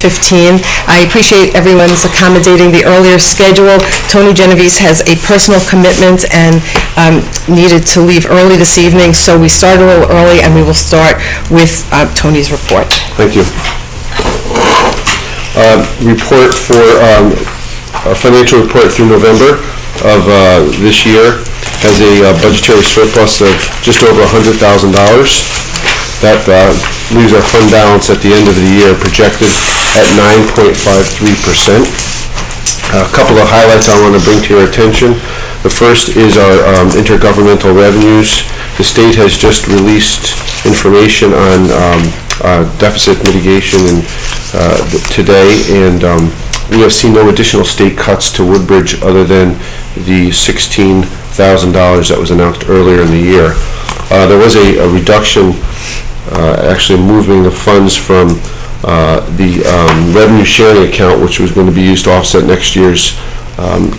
15. I appreciate everyone's accommodating the earlier schedule. Tony Genovese has a personal commitment and needed to leave early this evening, so we started a little early, and we will start with Tony's report. Thank you. Report for our financial report through November of this year has a budgetary surplus of just over $100,000. That leaves our fund balance at the end of the year projected at 9.53%. A couple of highlights I want to bring to your attention. The first is our intergovernmental revenues. The state has just released information on deficit mitigation today, and we have seen no additional state cuts to Woodbridge other than the $16,000 that was announced earlier in the year. There was a reduction, actually moving the funds from the revenue sharing account, which was going to be used to offset next year's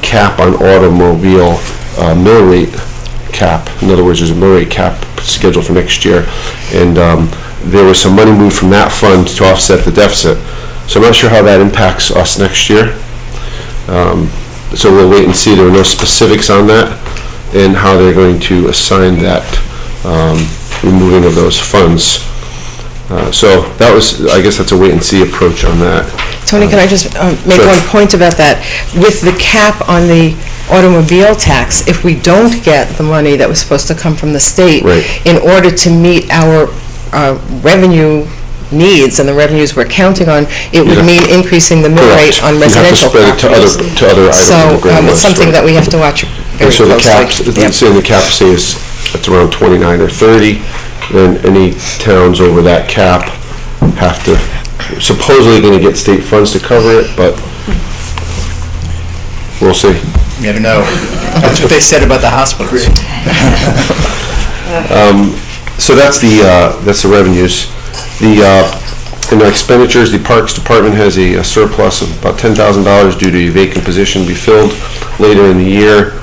cap on automobile mill rate cap. In other words, there's a mill rate cap scheduled for next year, and there was some money moved from that fund to offset the deficit. So I'm not sure how that impacts us next year. So we'll wait and see. There are no specifics on that and how they're going to assign that removing of those funds. So that was, I guess that's a wait and see approach on that. Tony, can I just make one point about that? With the cap on the automobile tax, if we don't get the money that was supposed to come from the state, right, in order to meet our revenue needs and the revenues we're counting on, it would mean increasing the mill rate on residential properties. You have to spread it to other items. So it's something that we have to watch very closely. So the cap says it's around 29 or 30, then any towns over that cap have to, supposedly going to get state funds to cover it, but we'll see. You never know. That's what they said about the hospitals. So that's the revenues. In the expenditures, the Parks Department has a surplus of about $10,000 due to a vacant position to be filled later in the year.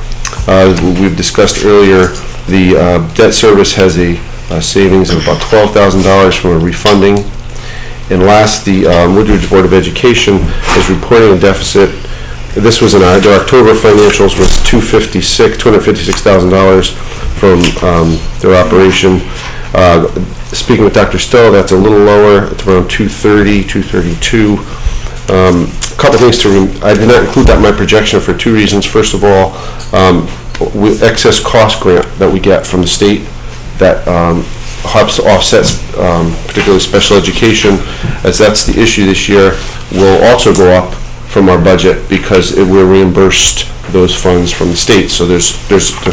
We've discussed earlier, the debt service has a savings of about $12,000 from a refunding. And last, the Woodbridge Board of Education is reporting a deficit. This was in our October financials, was $256,000 from their operation. Speaking with Dr. Stowe, that's a little lower. It's around 230, 232. A couple things I did not include that in my projection for two reasons. First of all, with excess cost grant that we get from the state that helps offsets particularly special education, as that's the issue this year, will also go up from our budget because we're reimbursed those funds from the state. So there's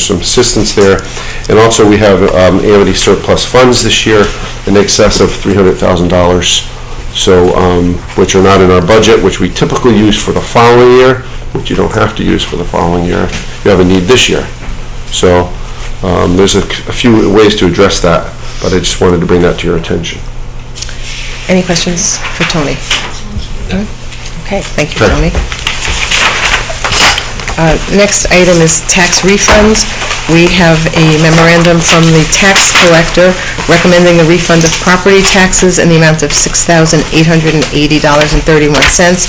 some assistance there. And also we have Amity surplus funds this year in excess of $300,000, so which are not in our budget, which we typically use for the following year, which you don't have to use for the following year if you have a need this year. So there's a few ways to address that, but I just wanted to bring that to your attention. Any questions for Tony? Okay, thank you, Tony. Next item is tax refunds. We have a memorandum from the tax collector recommending the refund of property taxes in the amount of $6,880.31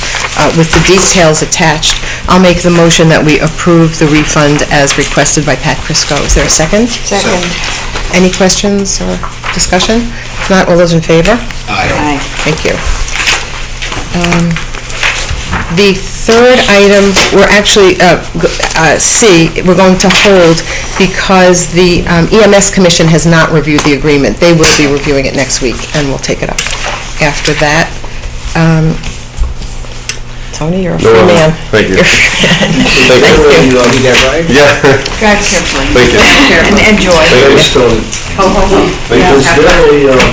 with the details attached. I'll make the motion that we approve the refund as requested by Pat Crisco. Is there a second? Second. Any questions or discussion? If not, all those in favor? Aye. Thank you. The third item, we're actually, C, we're going to hold because the EMS Commission has not reviewed the agreement. They will be reviewing it next week, and we'll take it up after that. Tony, you're a free man. Thank you. Thank you. You get right? Yeah. Drive carefully. Thank you. And enjoy. Thank you. Ho, ho, ho. Is there a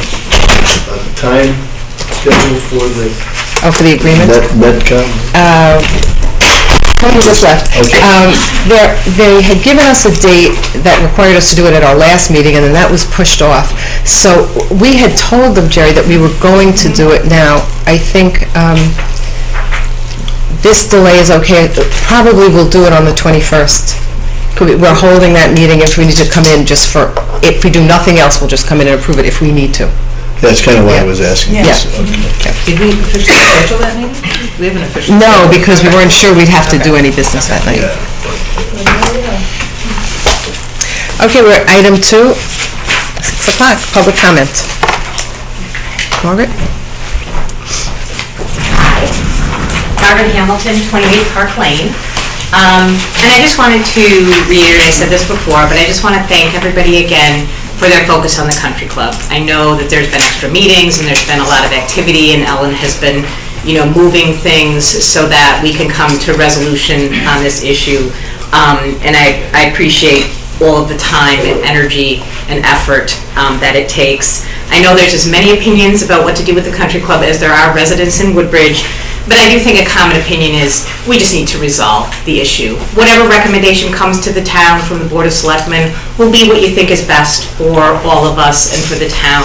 time schedule for the For the agreement? Medcom? Tony just left. Okay. They had given us a date that required us to do it at our last meeting, and then that was pushed off. So we had told them, Jerry, that we were going to do it now. I think this delay is okay. Probably we'll do it on the 21st. We're holding that meeting if we need to come in just for, if we do nothing else, we'll just come in and approve it if we need to. That's kind of why I was asking. Yeah. this. Okay. Did we officially schedule that meeting? We haven't officially. No, because we weren't sure we'd have to do any business that night. Okay, we're at item 2, 6 o'clock, public comment. Margaret? Margaret Hamilton, 28 Park Lane. And I just wanted to reiterate, I said this before, but I just want to thank everybody again for their focus on the country club. I know that there's been extra meetings and there's been a lot of activity, and Ellen has been, moving things so that we can come to resolution on this issue. And I appreciate all of the time and energy and effort that it takes. I know there's as many opinions about what to do with the country club as there are residents in Woodbridge, but I do think a common opinion is we just need to resolve the issue. Whatever recommendation comes to the town from the Board of Selectmen will be what you think is best for all of us and for the town.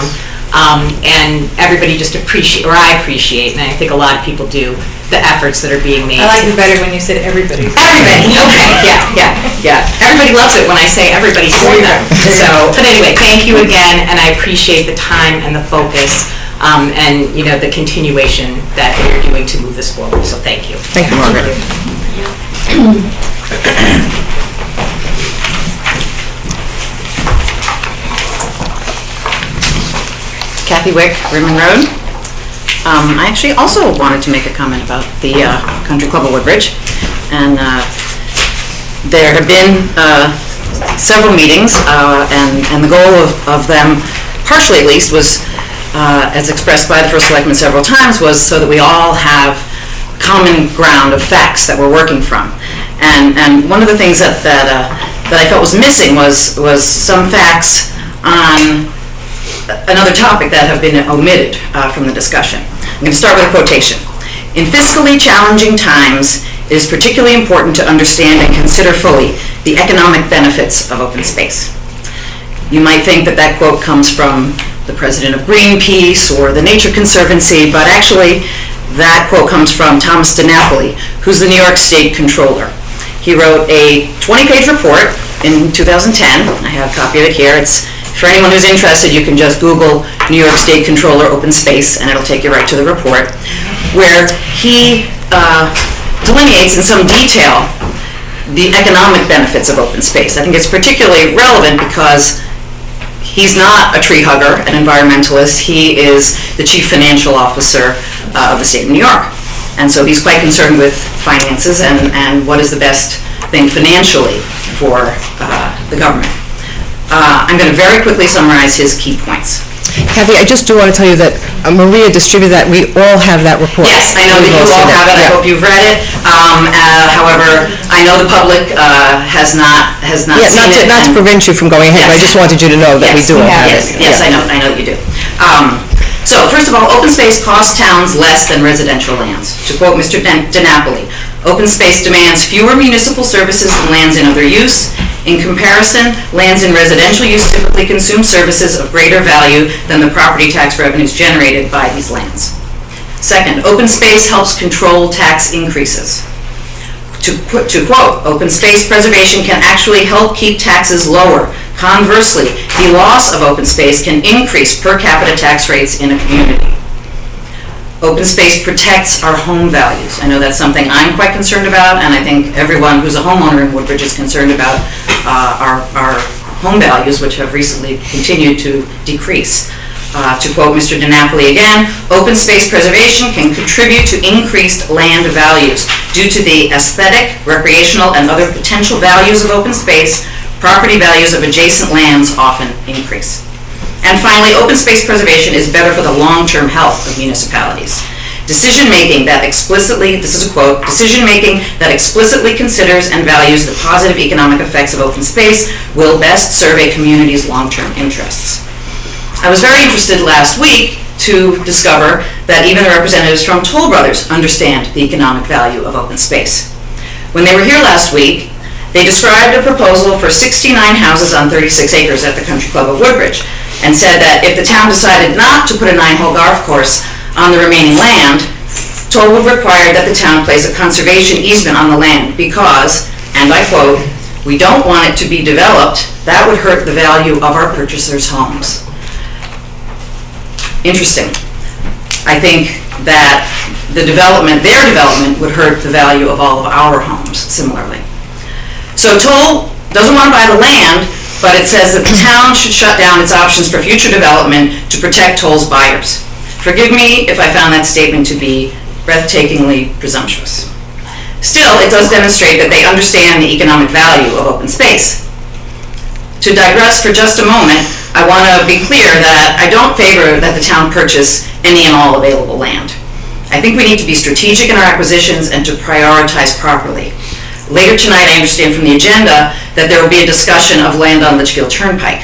And everybody just appreciate, or I appreciate, and I think a lot of people do, the efforts that are being made. I liked it better when you said everybody. Everybody, okay, yeah. Everybody loves it when I say everybody for them. So, but anyway, thank you again, and I appreciate the time and the focus, and, the continuation that you're doing to move this forward, so thank you. Thank you, Margaret. Kathy Wick, Rimmon Road. I actually also wanted to make a comment about the Country Club of Woodbridge. And there have been several meetings, and the goal of them, partially at least, was, as expressed by the First Selectman several times, was so that we all have common ground of facts that we're working from. And one of the things that I felt was missing was some facts on another topic that have been omitted from the discussion. I'm going to start with a quotation. In fiscally challenging times, it is particularly important to understand and consider fully the economic benefits of open space. You might think that quote comes from the president of Greenpeace or the Nature Conservancy, but actually that quote comes from Thomas DiNapoli, who's the New York State Controller. He wrote a 20-page report in 2010. I have a copy of it here. For anyone who's interested, you can just Google New York State Controller Open Space, and it'll take you right to the report, where he delineates in some detail the economic benefits of open space. I think it's particularly relevant because he's not a tree hugger, an environmentalist. He is the chief financial officer of the state of New York. And so he's quite concerned with finances and what is the best thing financially for the government. I'm going to very quickly summarize his key points. Kathy, I just do want to tell you that Maria distributed that. We all have that report. Yes, I know that you all have it. I hope you've read it. However, I know the public has not seen it. Not to prevent you from going ahead, but I just wanted you to know that we do all have it. Yes, I know that you do. So, first of all, open space costs towns less than residential lands. To quote Mr. DiNapoli, open space demands fewer municipal services than lands in other use. In comparison, lands in residential use typically consume services of greater value than the property tax revenues generated by these lands. Second, open space helps control tax increases. To quote, open space preservation can actually help keep taxes lower. Conversely, the loss of open space can increase per capita tax rates in a community. Open space protects our home values. I know that's something I'm quite concerned about, and I think everyone who's a homeowner in Woodbridge is concerned about our home values, which have recently continued to decrease. To quote Mr. DiNapoli again, open space preservation can contribute to increased land values. Due to the aesthetic, recreational, and other potential values of open space, property values of adjacent lands often increase. And finally, open space preservation is better for the long-term health of municipalities. Decision-making that explicitly, this is a quote, decision-making that explicitly considers and values the positive economic effects of open space will best serve a community's long-term interests. I was very interested last week to discover that even the representatives from Toll Brothers understand the economic value of open space. When they were here last week, they described a proposal for 69 houses on 36 acres at the Country Club of Woodbridge, and said that if the town decided not to put a 9-hole golf course on the remaining land, Toll would require that the town place a conservation easement on the land because, and I quote, "We don't want it to be developed. That would hurt the value of our purchasers' homes." Interesting. I think that their development would hurt the value of all of our homes similarly. So Toll doesn't want to buy the land, but it says that the town should shut down its options for future development to protect Toll's buyers. Forgive me if I found that statement to be breathtakingly presumptuous. Still, it does demonstrate that they understand the economic value of open space. To digress for just a moment, I want to be clear that I don't favor that the town purchase any and all available land. I think we need to be strategic in our acquisitions and to prioritize properly. Later tonight, I understand from the agenda that there will be a discussion of land on Litchfield Turnpike.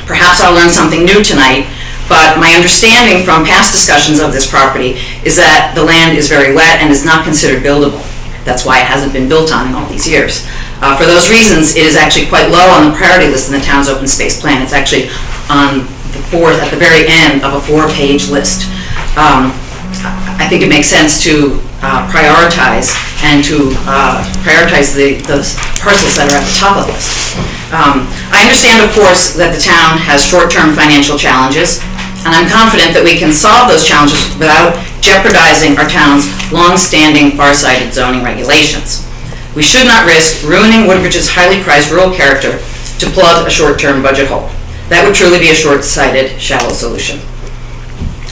Perhaps I'll learn something new tonight, but my understanding from past discussions of this property is that the land is very wet and is not considered buildable. That's why it hasn't been built on in all these years. For those reasons, it is actually quite low on the priority list in the town's open space plan. It's actually on the fourth, at the very end of a 4-page list. I think it makes sense to prioritize and to prioritize the parcels that are at the top of the list. I understand, of course, that the town has short-term financial challenges, and I'm confident that we can solve those challenges without jeopardizing our town's long-standing far-sighted zoning regulations. We should not risk ruining Woodbridge's highly prized rural character to plug a short-term budget hole. That would truly be a short-sighted, shallow solution.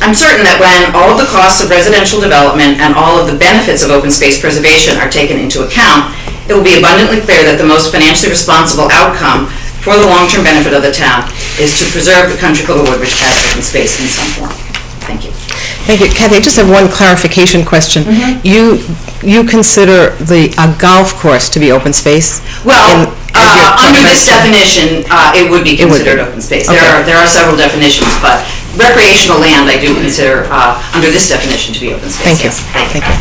I'm certain that when all of the costs of residential development and all of the benefits of open space preservation are taken into account, it will be abundantly clear that the most financially responsible outcome for the long-term benefit of the town is to preserve the Country Club of Woodbridge as open space in some form. Thank you. Thank you. Kathy, I just have one clarification question. You consider the golf course to be open space? Well, as your under this question? definition, it would be considered open space. There are several definitions, but recreational land I do consider under this definition to be open space. Thank you. Yes. Thank you.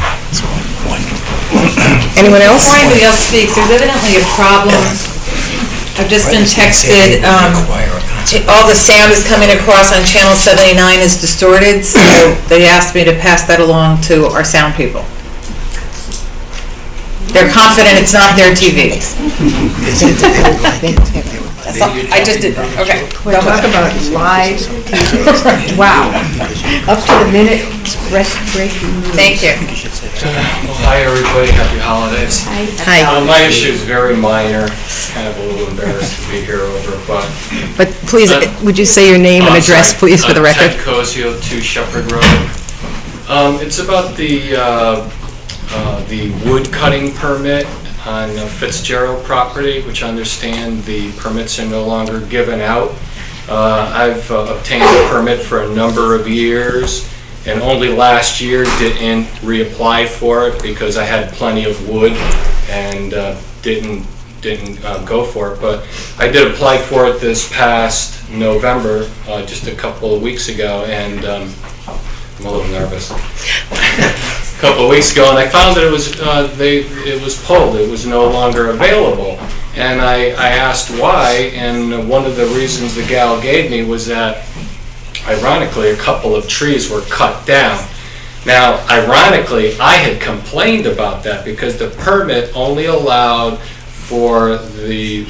Anyone else? Before anybody else speaks, there's evidently a problem. I've just been texted, all the sound is coming across on channel 79 is distorted, so they asked me to pass that along to our sound people. They're confident it's not their TV. I just did, okay. Talk about live TV. Wow. Up to the minute, breaking news. Thank you. Well, hi, everybody. Happy holidays. Hi. My issue is very minor. Kind of a little embarrassed to be here over, but... But please, would you say your name and address, please, for the record? Ted Cosio, 2 Shepherd Road. It's about the wood cutting permit on Fitzgerald property, which I understand the permits are no longer given out. I've obtained a permit for a number of years, and only last year didn't reapply for it because I had plenty of wood and didn't go for it. But I did apply for it this past November, just a couple of weeks ago, and I'm a little nervous. A couple of weeks ago, and I found that it was pulled. It was no longer available. And I asked why, and one of the reasons the gal gave me was that, ironically, a couple of trees were cut down. Now, ironically, I had complained about that because the permit only allowed for the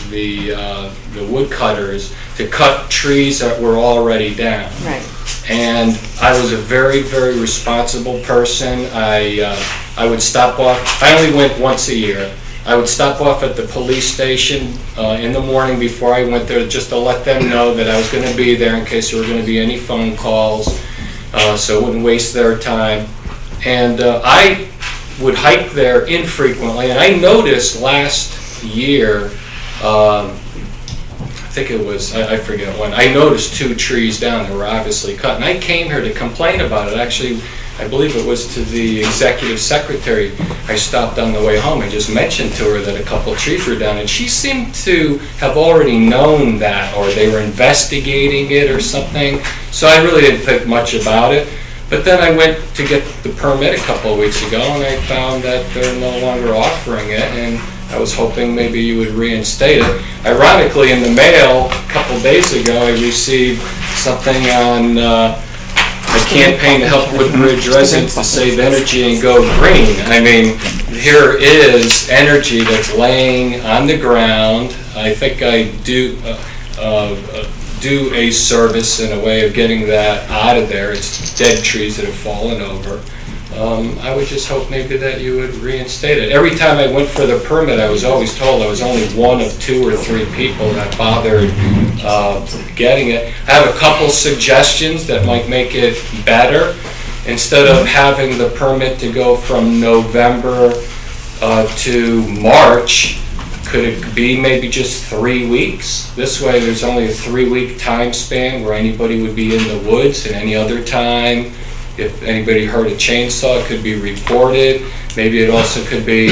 woodcutters to cut trees that were already down. Right. And I was a very, very responsible person. I would stop off, I only went once a year. I would stop off at the police station in the morning before I went there just to let them know that I was going to be there in case there were going to be any phone calls, so it wouldn't waste their time. And I would hike there infrequently, and I noticed last year, I think it was, I forget when, I noticed 2 trees down that were obviously cut, and I came here to complain about it. Actually, I believe it was to the executive secretary. I stopped on the way home and just mentioned to her that a couple of trees were down, and she seemed to have already known that, or they were investigating it or something, so I really didn't think much about it. But then I went to get the permit a couple of weeks ago, and I found that they're no longer offering it, and I was hoping maybe you would reinstate it. Ironically, in the mail a couple days ago, I received something on a campaign to help Woodbridge residents to save energy and go green. I mean, here is energy that's laying on the ground. I think I do do a service in a way of getting that out of there. It's dead trees that have fallen over. I would just hope maybe that you would reinstate it. Every time I went for the permit, I was always told I was only one of 2 or 3 people that bothered getting it. I have a couple suggestions that might make it better. Instead of having the permit to go from November to March, could it be maybe just 3 weeks? This way, there's only a 3-week time span where anybody would be in the woods, and any other time, if anybody heard a chainsaw, it could be reported. Maybe it also could be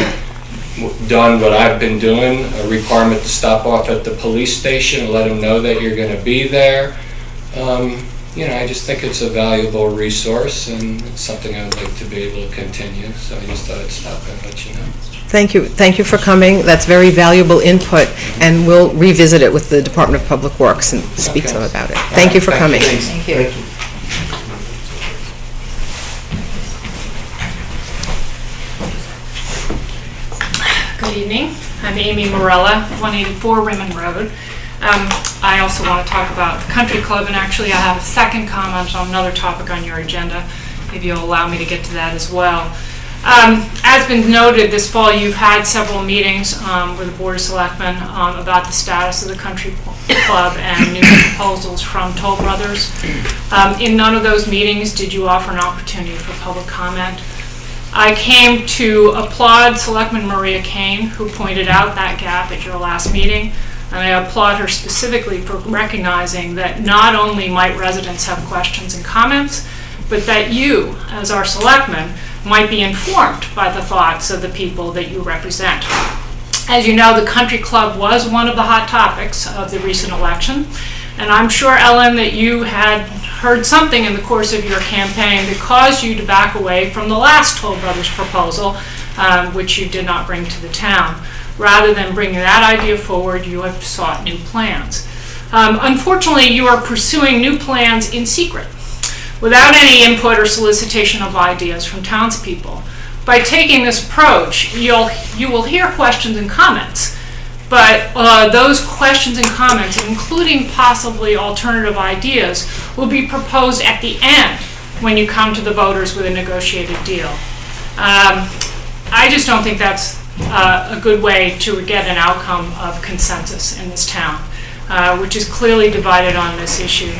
done what I've been doing, a requirement to stop off at the police station and let them know that you're going to be there. I just think it's a valuable resource, and it's something I would like to be able to continue. So I just thought I'd stop and let you know. Thank you. Thank you for coming. That's very valuable input, and we'll revisit it with the Department of Public Works and speak to them about it. Thank you for coming. Thank you. Good evening. I'm Amy Morella, 184 Raymond Road. I also want to talk about the country club, and actually I have a second comment on another topic on your agenda, if you'll allow me to get to that as well. As been noted, this fall you've had several meetings with the Board of Selectmen about the status of the country club and new proposals from Toll Brothers. In none of those meetings did you offer an opportunity for public comment. I came to applaud Selectman Maria Kane, who pointed out that gap at your last meeting, and I applaud her specifically for recognizing that not only might residents have questions and comments, but that you, as our selectmen, might be informed by the thoughts of the people that you represent. As you know, the country club was one of the hot topics of the recent election, and I'm sure, Ellen, that you had heard something in the course of your campaign that caused you to back away from the last Toll Brothers proposal, which you did not bring to the town. Rather than bringing that idea forward, you have sought new plans. Unfortunately, you are pursuing new plans in secret, without any input or solicitation of ideas from townspeople. By taking this approach, you will hear questions and comments, but those questions and comments, including possibly alternative ideas, will be proposed at the end when you come to the voters with a negotiated deal. I just don't think that's a good way to get an outcome of consensus in this town, which is clearly divided on this issue.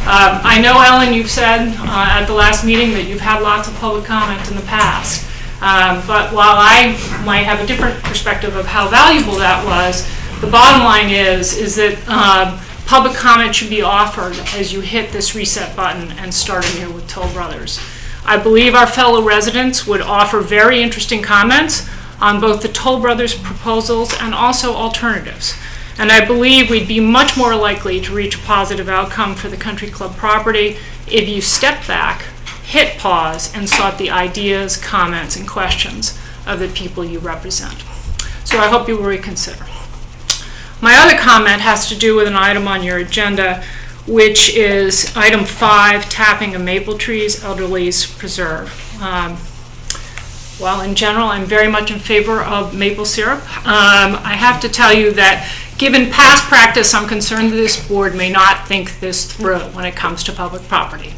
I know, Ellen, you've said at the last meeting that you've had lots of public comment in the past. But while I might have a different perspective of how valuable that was, the bottom line is that public comment should be offered as you hit this reset button and start anew with Toll Brothers. I believe our fellow residents would offer very interesting comments on both the Toll Brothers proposals and also alternatives. And I believe we'd be much more likely to reach a positive outcome for the country club property if you stepped back, hit pause, and sought the ideas, comments, and questions of the people you represent. So I hope you will reconsider. My other comment has to do with an item on your agenda, which is item 5, tapping of maple trees, Elderslie Preserve. Well, in general, I'm very much in favor of maple syrup. I have to tell you that given past practice, I'm concerned that this board may not think this through when it comes to public property.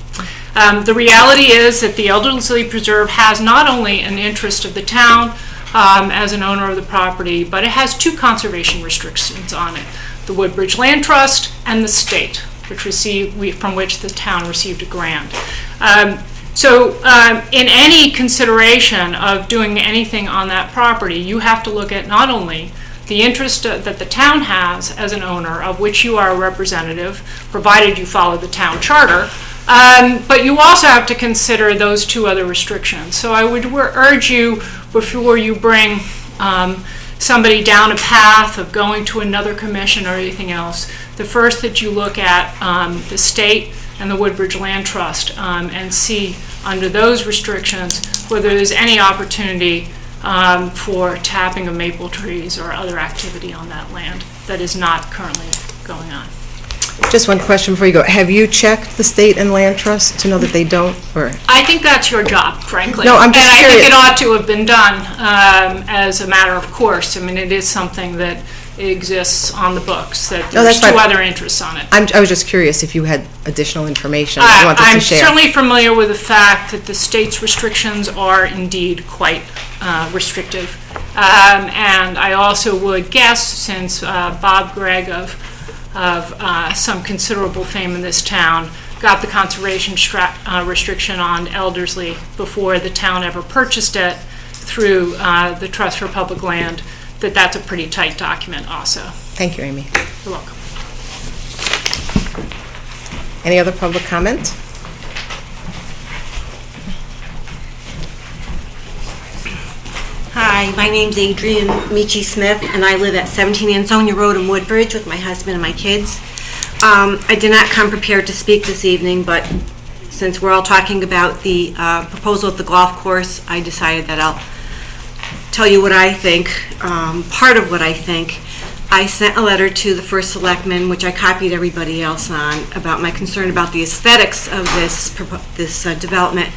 The reality is that the Elderslie Preserve has not only an interest of the town as an owner of the property, but it has 2 conservation restrictions on it: the Woodbridge Land Trust and the state, from which the town received a grant. So in any consideration of doing anything on that property, you have to look at not only the interest that the town has as an owner, of which you are a representative, provided you follow the town charter, but you also have to consider those 2 other restrictions. So I would urge you, before you bring somebody down a path of going to another commission or anything else, the first that you look at the state and the Woodbridge Land Trust and see under those restrictions whether there's any opportunity for tapping of maple trees or other activity on that land that is not currently going on. Just one question before you go. Have you checked the state and land trust to know that they don't, or? I think that's your job, frankly. No, I'm just curious. And I curious. think it ought to have been done as a matter of course. I mean, it is something that exists on the books, that No, there's that's two fine. other interests on it. I was just curious if you had additional information you wanted to I'm share. certainly familiar with the fact that the state's restrictions are indeed quite restrictive. And I also would guess, since Bob Gregg of some considerable fame in this town got the conservation restriction on Elderslie before the town ever purchased it through the Trust for Public Land, that's a pretty tight document also. Thank you, Amy. You're welcome. Any other public comment? Hi, my name's Adrienne Michi Smith, and I live at 17 Ansonia Road in Woodbridge with my husband and my kids. I did not come prepared to speak this evening, but since we're all talking about the proposal at the golf course, I decided that I'll tell you what I think, part of what I think. I sent a letter to the first selectman, which I copied everybody else on, about my concern about the aesthetics of this development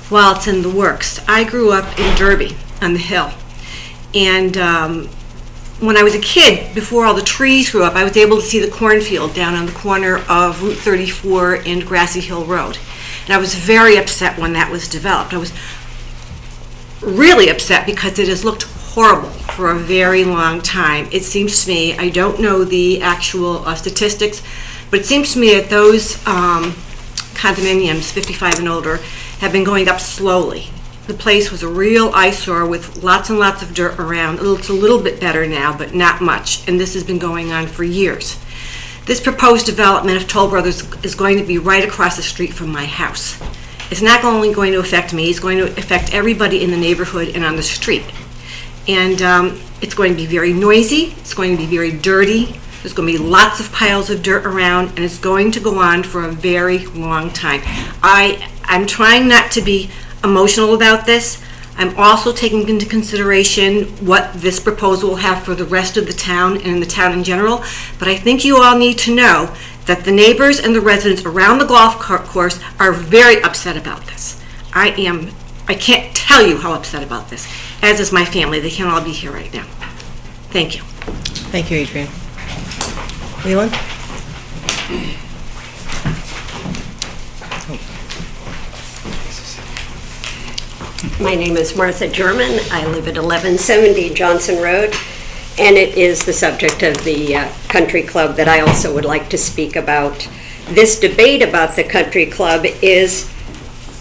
while it's in the works. I grew up in Derby on the hill, and when I was a kid, before all the trees grew up, I was able to see the cornfield down on the corner of Route 34 and Grassy Hill Road. And I was very upset when that was developed. I was really upset because it has looked horrible for a very long time. It seems to me, I don't know the actual statistics, but it seems to me that those condominiums, 55 and older, have been going up slowly. The place was a real eyesore with lots and lots of dirt around. It looks a little bit better now, but not much, and this has been going on for years. This proposed development of Toll Brothers is going to be right across the street from my house. It's not only going to affect me, it's going to affect everybody in the neighborhood and on the street. And it's going to be very noisy, it's going to be very dirty, there's going to be lots of piles of dirt around, and it's going to go on for a very long time. I'm trying not to be emotional about this. I'm also taking into consideration what this proposal will have for the rest of the town and the town in general, but I think you all need to know that the neighbors and the residents around the golf course are very upset about this. I can't tell you how upset about this, as is my family. They can't all be here right now. Thank you. Thank you, Adrienne. Leland? My name is Martha German. I live at 1170 Johnson Road, and it is the subject of the country club that I also would like to speak about. This debate about the country club is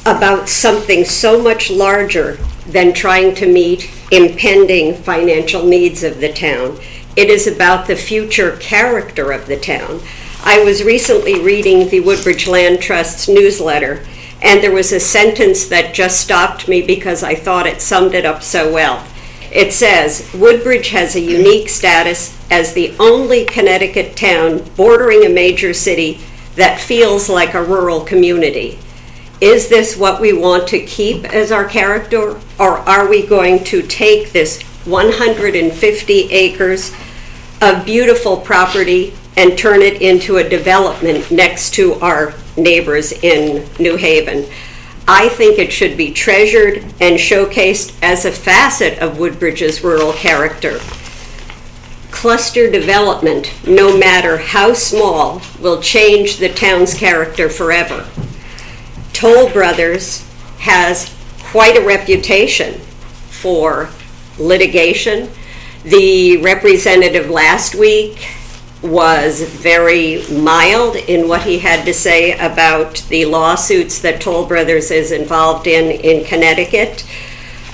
about something so much larger than trying to meet impending financial needs of the town. It is about the future character of the town. I was recently reading the Woodbridge Land Trust's newsletter, and there was a sentence that just stopped me because I thought it summed it up so well. It says, Woodbridge has a unique status as the only Connecticut town bordering a major city that feels like a rural community. Is this what we want to keep as our character, or are we going to take this 150 acres of beautiful property and turn it into a development next to our neighbors in New Haven? I think it should be treasured and showcased as a facet of Woodbridge's rural character. Cluster development, no matter how small, will change the town's character forever. Toll Brothers has quite a reputation for litigation. The representative last week was very mild in what he had to say about the lawsuits that Toll Brothers is involved in Connecticut.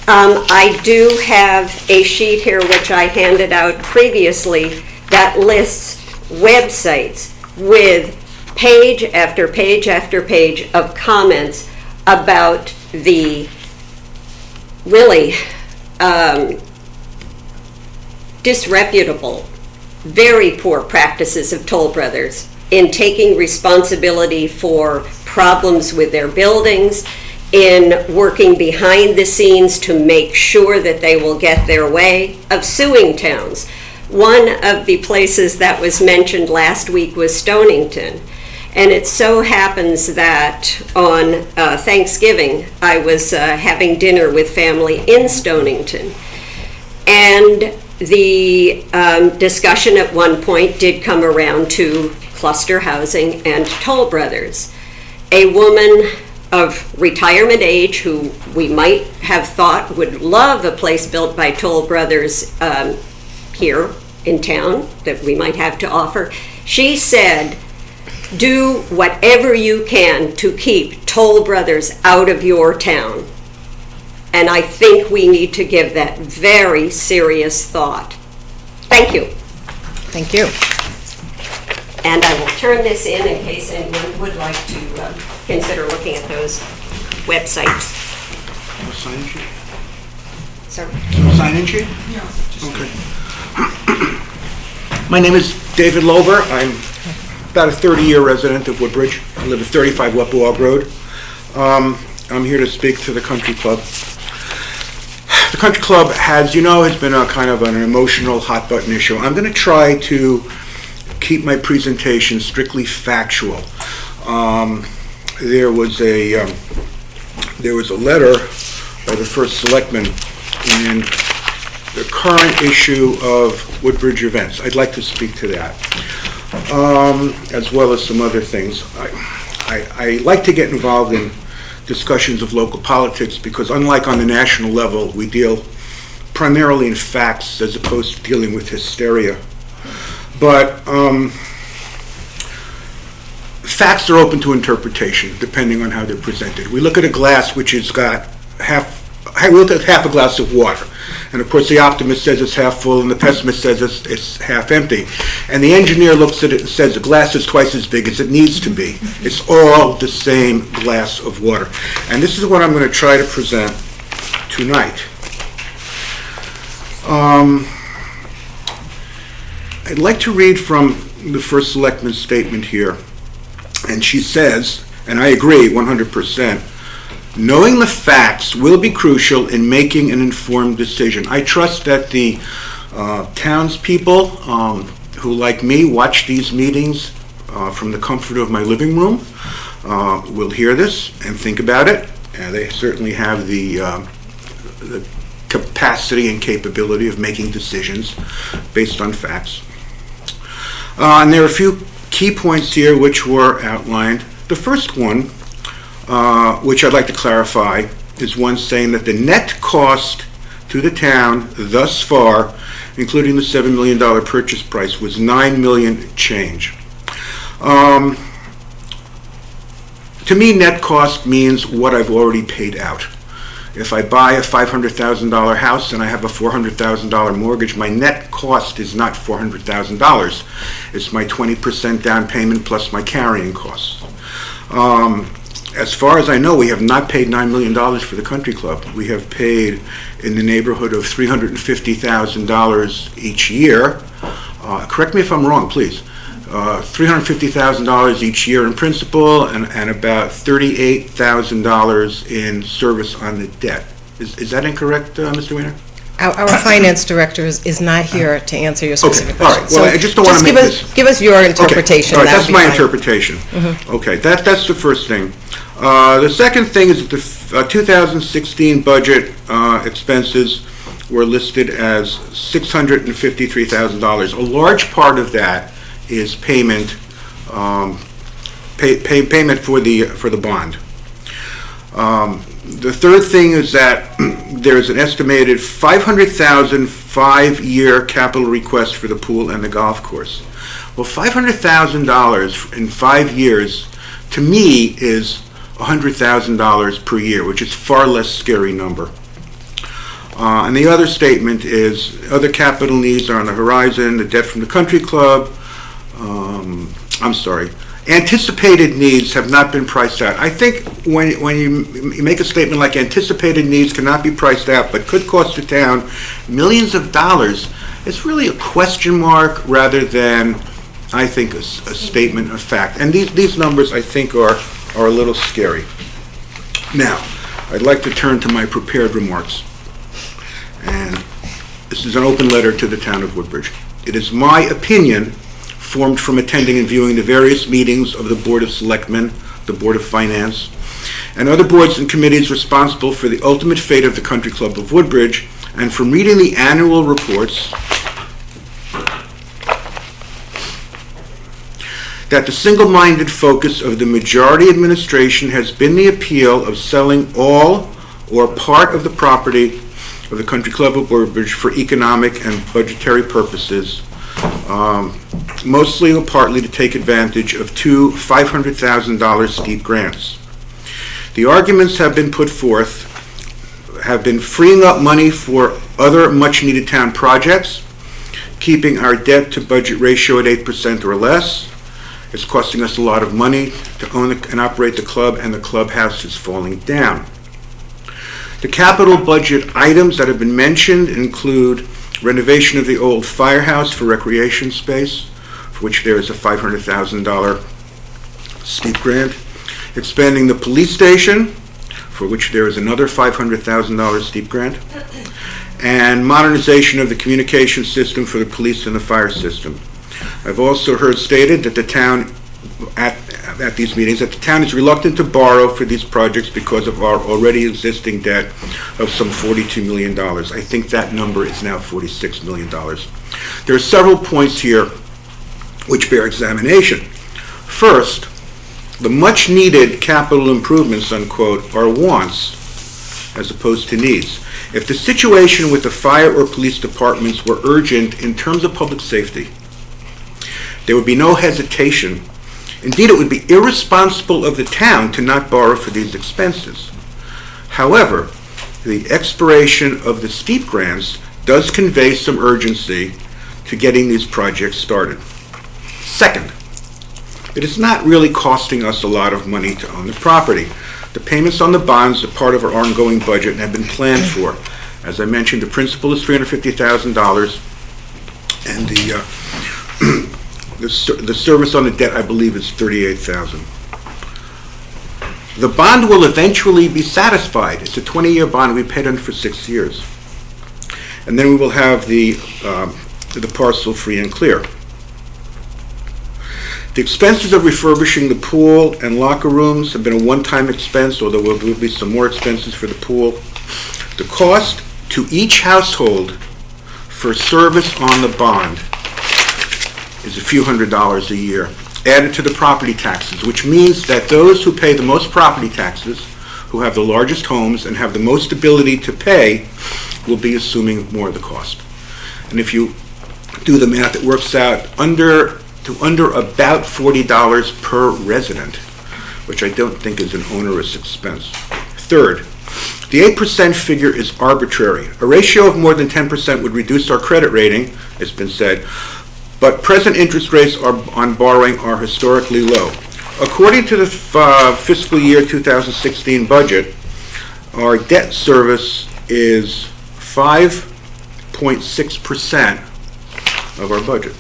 I do have a sheet here which I handed out previously that lists websites with page after page after page of comments about the really disreputable, very poor practices of Toll Brothers in taking responsibility for problems with their buildings, in working behind the scenes to make sure that they will get their way, of suing towns. One of the places that was mentioned last week was Stonington. And it so happens that on Thanksgiving, I was having dinner with family in Stonington. And the discussion at one point did come around to cluster housing and Toll Brothers. A woman of retirement age who we might have thought would love a place built by Toll Brothers here in town that we might have to offer, she said, do whatever you can to keep Toll Brothers out of your town. And I think we need to give that very serious thought. Thank you. Thank you. And I will turn this in case anyone would like to consider looking at those websites. No sign-in sheet? Sorry? No sign-in sheet? No. Okay. My name is David Lober. I'm about a 30-year resident of Woodbridge. I live at 35 Wepawag Road. I'm here to speak to the country club. The country club has been a kind of an emotional hot button issue. I'm going to try to keep my presentation strictly factual. There was a letter by the first Selectmen in the current issue of Woodbridge events. I'd like to speak to that, as well as some other things. I like to get involved in discussions of local politics because unlike on the national level, we deal primarily in facts as opposed to dealing with hysteria. But facts are open to interpretation depending on how they're presented. We look at a glass which has got we look at half a glass of water. And of course the optimist says it's half full and the pessimist says it's half empty. And the engineer looks at it and says the glass is twice as big as it needs to be. It's all the same glass of water. And this is what I'm going to try to present tonight. I'd like to read from the first Selectman's statement here. And she says, and I agree 100%, knowing the facts will be crucial in making an informed decision. I trust that the townspeople who, like me, watch these meetings from the comfort of my living room will hear this and think about it. And they certainly have the capacity and capability of making decisions based on facts. And there are a few key points here which were outlined. The first one, which I'd like to clarify, is one saying that the net cost to the town thus far, including the $7 million purchase price, was $9 million change. To me, net cost means what I've already paid out. If I buy a $500,000 house and I have a $400,000 mortgage, my net cost is not $400,000. It's my 20% down payment plus my carrying costs. As far as I know, we have not paid $9 million for the country club. We have paid in the neighborhood of $350,000 each year. Correct me if I'm wrong, please. $350,000 each year in principal and about $38,000 in service on the debt. Is that incorrect, Mr. Weiner? Our finance director is not here to answer your specific Okay, all right. question. Well, I just don't want to make this... Give us your interpretation. Okay, all right, That that's would be my fine. interpretation. Mm-hmm. Okay, that's the first thing. The second thing is that the 2016 budget expenses were listed as $653,000. A large part of that is payment payment for the bond. The third thing is that there's an estimated $500,000 5-year capital request for the pool and the golf course. Well, $500,000 in 5 years, to me, is $100,000 per year, which is far less scary number. And the other statement is other capital needs are on the horizon, the debt from the country club, anticipated needs have not been priced out. I think when you make a statement like anticipated needs cannot be priced out but could cost the town millions of dollars, it's really a question mark rather than, I think, a statement of fact. And these numbers, I think, are a little scary. Now, I'd like to turn to my prepared remarks. And this is an open letter to the town of Woodbridge. It is my opinion, formed from attending and viewing the various meetings of the Board of Selectmen, the Board of Finance, and other boards and committees responsible for the ultimate fate of the Country Club of Woodbridge, and from reading the annual reports, that the single-minded focus of the majority administration has been the appeal of selling all or part of the property of the Country Club of Woodbridge for economic and budgetary purposes, mostly or partly to take advantage of two $500,000 steep grants. The arguments have been put forth have been freeing up money for other much-needed town projects, keeping our debt-to-budget ratio at 8% or less. It's costing us a lot of money to own and operate the club, and the clubhouse is falling down. The capital budget items that have been mentioned include renovation of the old firehouse for recreation space, for which there is a $500,000 steep grant, expanding the police station, for which there is another $500,000 steep grant, and modernization of the communication system for the police and the fire system. I've also heard stated that the town, at these meetings, that the town is reluctant to borrow for these projects because of our already existing debt of some $42 million. I think that number is now $46 million. There are several points here which bear examination. First, the much-needed capital improvements, unquote, are wants as opposed to needs. If the situation with the fire or police departments were urgent in terms of public safety, there would be no hesitation. Indeed, it would be irresponsible of the town to not borrow for these expenses. However, the expiration of the steep grants does convey some urgency to getting these projects started. Second, it is not really costing us a lot of money to own the property. The payments on the bonds are part of our ongoing budget and have been planned for. As I mentioned, the principal is $350,000, and the service on the debt, I believe, is $38,000. The bond will eventually be satisfied. It's a 20-year bond. We paid on for 6 years. And then we will have the parcel free and clear. The expenses of refurbishing the pool and locker rooms have been a one-time expense, although there will be some more expenses for the pool. The cost to each household for service on the bond is a few $100s a year, added to the property taxes, which means that those who pay the most property taxes, who have the largest homes and have the most ability to pay, will be assuming more of the cost. And if you do the math, it works out under about $40 per resident, which I don't think is an onerous expense. Third, the 8% figure is arbitrary. A ratio of more than 10% would reduce our credit rating, it's been said, but present interest rates on borrowing are historically low. According to the fiscal year 2016 budget, our debt service is 5.6% of our budget.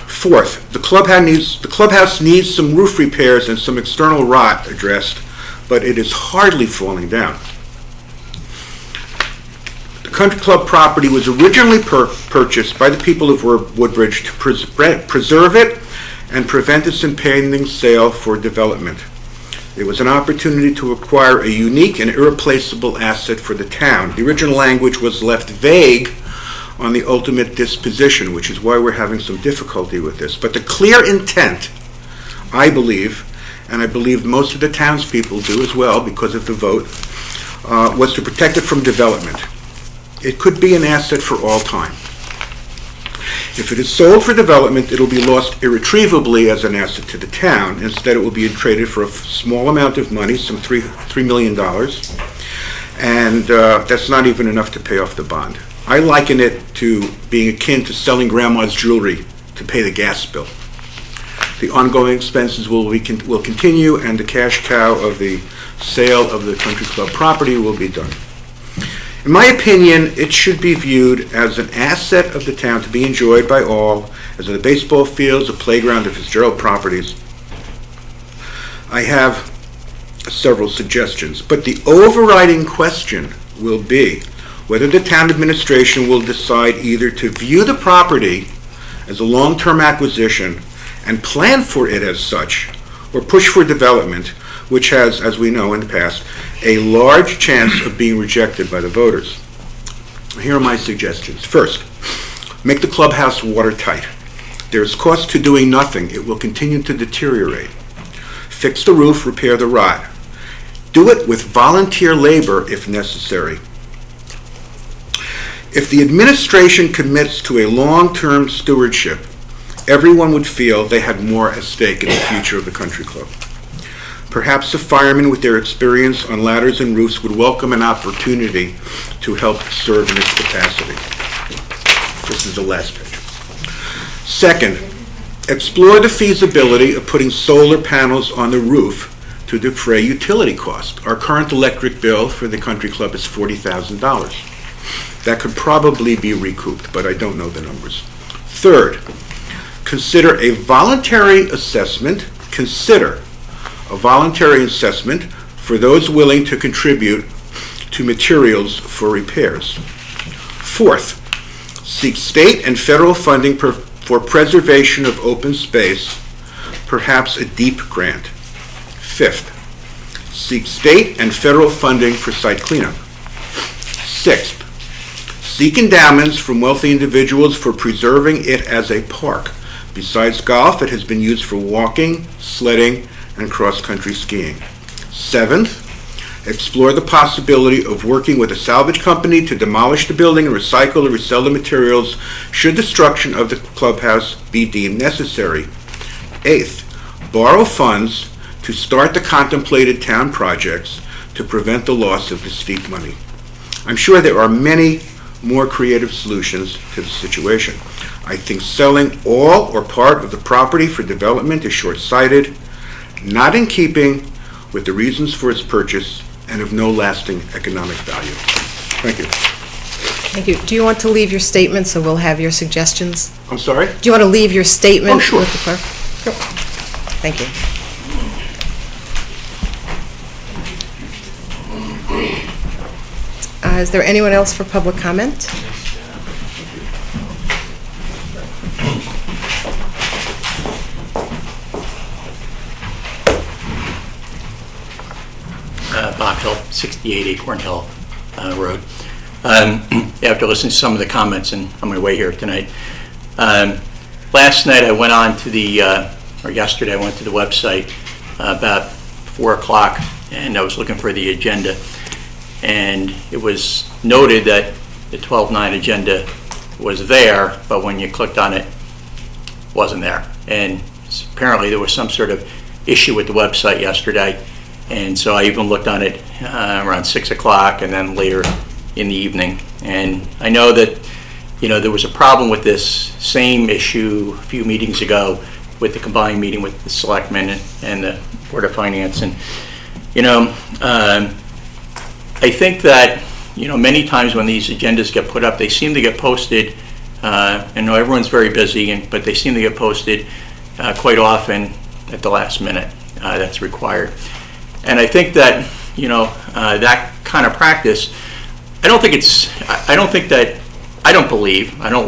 Fourth, the clubhouse needs some roof repairs and some external rot addressed, but it is hardly falling down. The country club property was originally purchased by the people of Woodbridge to preserve it and prevent its impending sale for development. It was an opportunity to acquire a unique and irreplaceable asset for the town. The original language was left vague on the ultimate disposition, which is why we're having some difficulty with this. But the clear intent, I believe, and I believe most of the townspeople do as well because of the vote, was to protect it from development. It could be an asset for all time. If it is sold for development, it will be lost irretrievably as an asset to the town. Instead, it will be traded for a small amount of money, some $3 million, and that's not even enough to pay off the bond. I liken it to being akin to selling grandma's jewelry to pay the gas bill. The ongoing expenses will continue, and the cash cow of the sale of the country club property will be done. In my opinion, it should be viewed as an asset of the town to be enjoyed by all, as the baseball fields, the playground, the Fitzgerald properties. I have several suggestions, but the overriding question will be whether the town administration will decide either to view the property as a long-term acquisition and plan for it as such, or push for development, which has, as we know in the past, a large chance of being rejected by the voters. Here are my suggestions. First, make the clubhouse watertight. There is cost to doing nothing. It will continue to deteriorate. Fix the roof, repair the rot. Do it with volunteer labor if necessary. If the administration commits to a long-term stewardship, everyone would feel they had more at stake in the future of the country club. Perhaps the firemen with their experience on ladders and roofs would welcome an opportunity to help serve in this capacity. This is the last page. Second, explore the feasibility of putting solar panels on the roof to defray utility costs. Our current electric bill for the country club is $40,000. That could probably be recouped, but I don't know the numbers. Third, consider a voluntary assessment for those willing to contribute to materials for repairs. Fourth, seek state and federal funding for preservation of open space, perhaps a DEEP grant. Fifth, seek state and federal funding for site cleanup. Sixth, seek endowments from wealthy individuals for preserving it as a park. Besides golf, it has been used for walking, sledding, and cross-country skiing. Seventh, explore the possibility of working with a salvage company to demolish the building and recycle or resell the materials should destruction of the clubhouse be deemed necessary. Eighth, borrow funds to start the contemplated town projects to prevent the loss of the steep money. I'm sure there are many more creative solutions to the situation. I think selling all or part of the property for development is short-sighted, not in keeping with the reasons for its purchase, and of no lasting economic value. Thank you. Thank you. Do you want to leave your statement so we'll have your suggestions? I'm sorry? Do you want to leave your statement? Oh, sure. With the clerk? Sure. Thank you. Is there anyone else for public comment? Bob Hill, 68 Acorn Hill Road. After listening to some of the comments and on my way here tonight, last night I went on to yesterday I went to the website about 4 o'clock and I was looking for the agenda, and it was noted that the 12-9 agenda was there, but when you clicked on it, it wasn't there. And apparently there was some sort of issue with the website yesterday. And so I even looked on it around 6 o'clock and then later in the evening. And I know that, there was a problem with this same issue a few meetings ago with the combined meeting with the Selectmen and the Board of Finance. And, I think that, many times when these agendas get put up, they seem to get posted, I know everyone's very busy, but they seem to get posted quite often at the last minute. That's required. And I think that, that kind of practice, I don't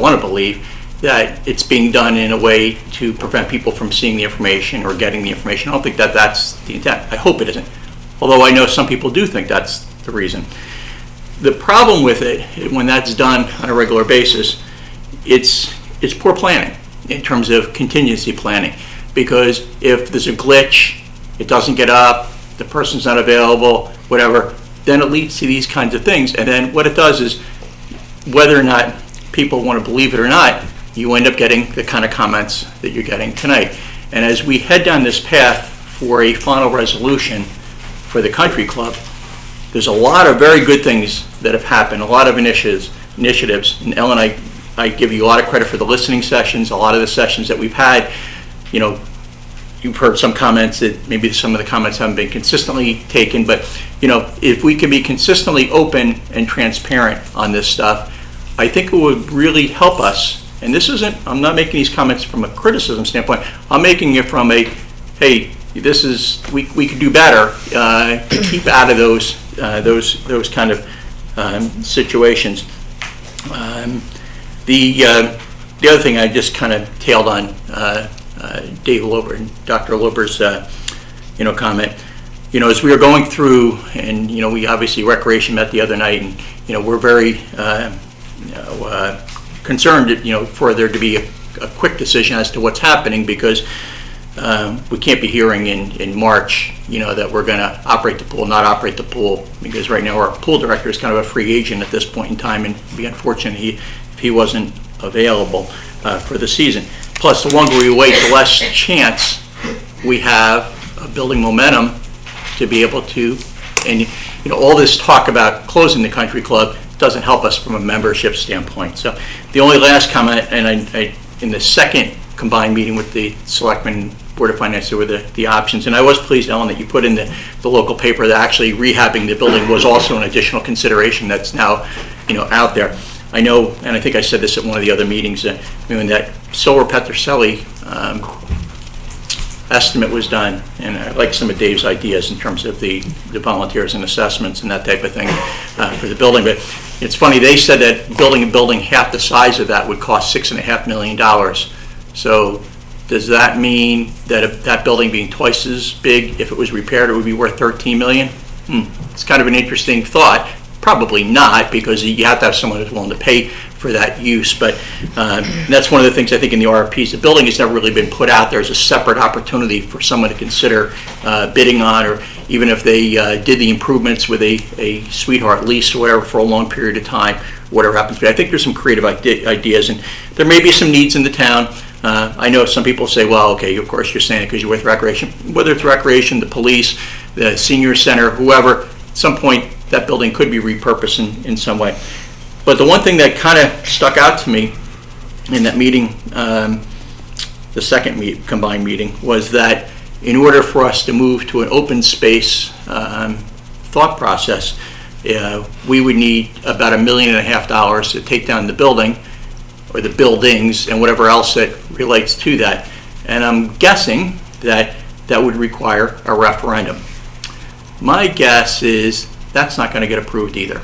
want to believe that it's being done in a way to prevent people from seeing the information or getting the information. I don't think that that's the intent. I hope it isn't. Although I know some people do think that's the reason. The problem with it, when that's done on a regular basis, it's poor planning in terms of contingency planning. Because if there's a glitch, it doesn't get up, the person's not available, whatever, then it leads to these kinds of things. And then what it does is, whether or not people want to believe it or not, you end up getting the kind of comments that you're getting tonight. And as we head down this path for a final resolution for the country club, there's a lot of very good things that have happened, a lot of initiatives. And Ellen, I give you a lot of credit for the listening sessions, a lot of the sessions that we've had. You've heard some comments that maybe some of the comments haven't been consistently taken, but if we can be consistently open and transparent on this stuff, I think it would really help us. And I'm not making these comments from a criticism standpoint. I'm making it from a, hey, we could do better to keep out of those kind of situations. The other thing I just kind of tailed on Dave Lober and Dr. Lober's comment. as we were going through, and, we obviously Recreation met the other night, and, we're very concerned, for there to be a quick decision as to what's happening, because we can't be hearing in March, that we're going to operate the pool, not operate the pool, because right now our pool director is kind of a free agent at this point in time, and it'd be unfortunate if he wasn't available for the season. Plus, the longer we wait, the less chance we have of building momentum to be able to, and all this talk about closing the country club doesn't help us from a membership standpoint. So the only last comment, and I in the second combined meeting with the Selectmen Board of Finance, there were the options, and I was pleased, Ellen, that you put in the local paper that actually rehabbing the building was also an additional consideration that's now out there. I know, and I think I said this at one of the other meetings, when that Solar Petroselli estimate was done, and I like some of Dave's ideas in terms of the volunteers and assessments and that type of thing for the building. But it's funny, they said that building a building half the size of that would cost $6.5 million. So does that mean that that building being twice as big, if it was repaired, it would be worth $13 million? It's kind of an interesting thought. Probably not, because you have to have someone who's willing to pay for that use. But that's one of the things I think in the RFPs. The building has never really been put out there as a separate opportunity for someone to consider bidding on, or even if they did the improvements with a sweetheart lease or whatever for a long period of time, whatever happens. But I think there's some creative ideas, and there may be some needs in the town. I know some people say, well, okay, of course you're saying it because you're with Recreation. Whether it's Recreation, the police, the senior center, whoever, at some point that building could be repurposed in some way. But the one thing that kind of stuck out to me in that meeting, the second combined meeting, was that in order for us to move to an open space thought process, we would need about $1.5 million to take down the building, or the buildings, and whatever else that relates to that. And I'm guessing that that would require a referendum. My guess is that's not going to get approved either.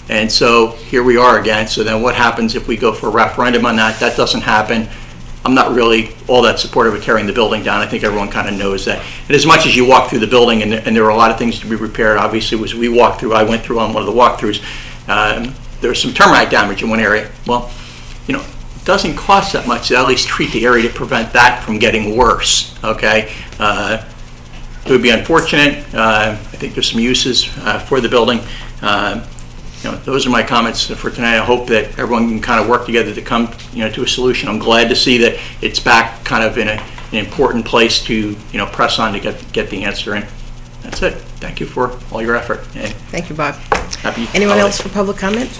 And so here we are again. So then what happens if we go for a referendum on that? That doesn't happen. I'm not really all that supportive of tearing the building down. I think everyone kind of knows that. And as much as you walk through the building, and there are a lot of things to be repaired, obviously, as we walked through, I went through on one of the walkthroughs, there was some termite damage in one area. Well, it doesn't cost that much to at least treat the area to prevent that from getting worse, okay? It would be unfortunate. I think there's some uses for the building. Those are my comments for tonight. I hope that everyone can kind of work together to come, to a solution. I'm glad to see that it's back kind of in an important place to, press on to get the answer in. That's it. Thank you for all your effort. And Thank you, Bob. happy Anyone holidays. else for public comment?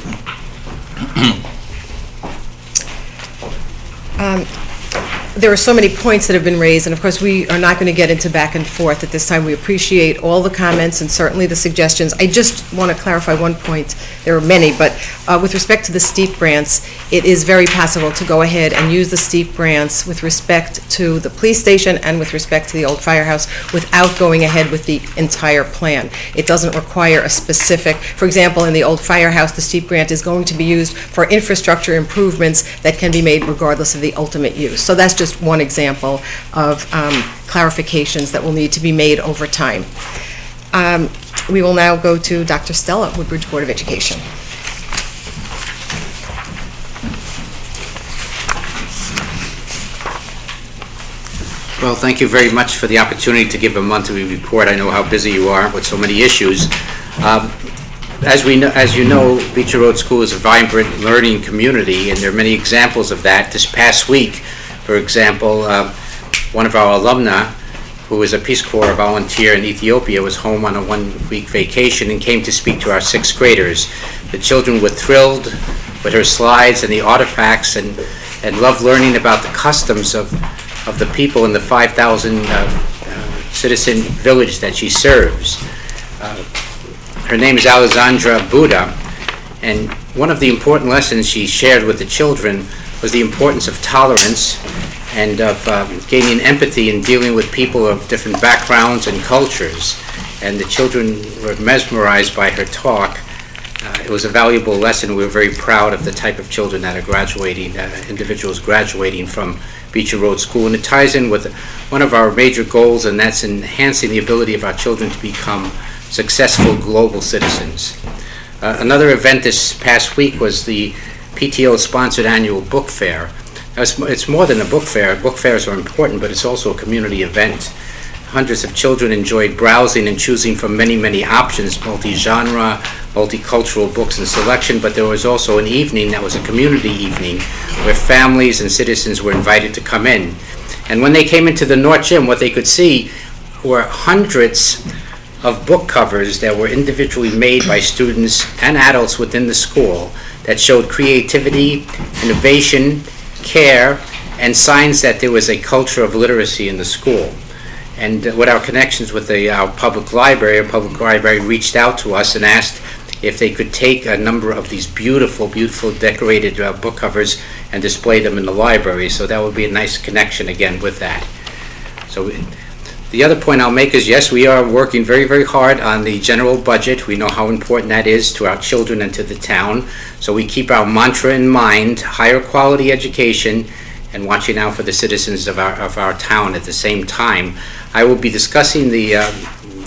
There are so many points that have been raised, and of course, we are not going to get into back and forth at this time. We appreciate all the comments and certainly the suggestions. I just want to clarify one point. There are many, but with respect to the steep grants, it is very possible to go ahead and use the steep grants with respect to the police station and with respect to the old firehouse without going ahead with the entire plan. It doesn't require a specific, for example, in the old firehouse, the steep grant is going to be used for infrastructure improvements that can be made regardless of the ultimate use. So that's just one example of clarifications that will need to be made over time. We will now go to Dr. Stella, Woodbridge Board of Education. Well, thank you very much for the opportunity to give a monthly report. I know how busy you are with so many issues. As you know, Beecher Road School is a vibrant learning community, and there are many examples of that. This past week, for example, one of our alumni, who is a Peace Corps volunteer in Ethiopia, was home on a one-week vacation and came to speak to our sixth graders. The children were thrilled with her slides and the artifacts, and loved learning about the customs of the people in the 5,000 citizen village that she serves. Her name is Alessandra Buddha, and one of the important lessons she shared with the children was the importance of tolerance and of gaining empathy in dealing with people of different backgrounds and cultures. And the children were mesmerized by her talk. It was a valuable lesson. We're very proud of the type of children that are graduating, individuals graduating from Beecher Road School, and it ties in with one of our major goals, and that's enhancing the ability of our children to become successful global citizens. Another event this past week was the PTO-sponsored annual book fair. Now, it's more than a book fair. Book fairs are important, but it's also a community event. Hundreds of children enjoyed browsing and choosing from many, many options, multi-genre, multicultural books and selection, but there was also an evening that was a community evening where families and citizens were invited to come in. And when they came into the North Gym, what they could see were hundreds of book covers that were individually made by students and adults within the school that showed creativity, innovation, care, and signs that there was a culture of literacy in the school. And with our connections with our public library reached out to us and asked if they could take a number of these beautiful, beautiful decorated book covers and display them in the library. So that would be a nice connection again with that. So the other point I'll make is, yes, we are working very, very hard on the general budget. We know how important that is to our children and to the town. So we keep our mantra in mind, higher quality education, and watching out for the citizens of our town at the same time. I will be discussing the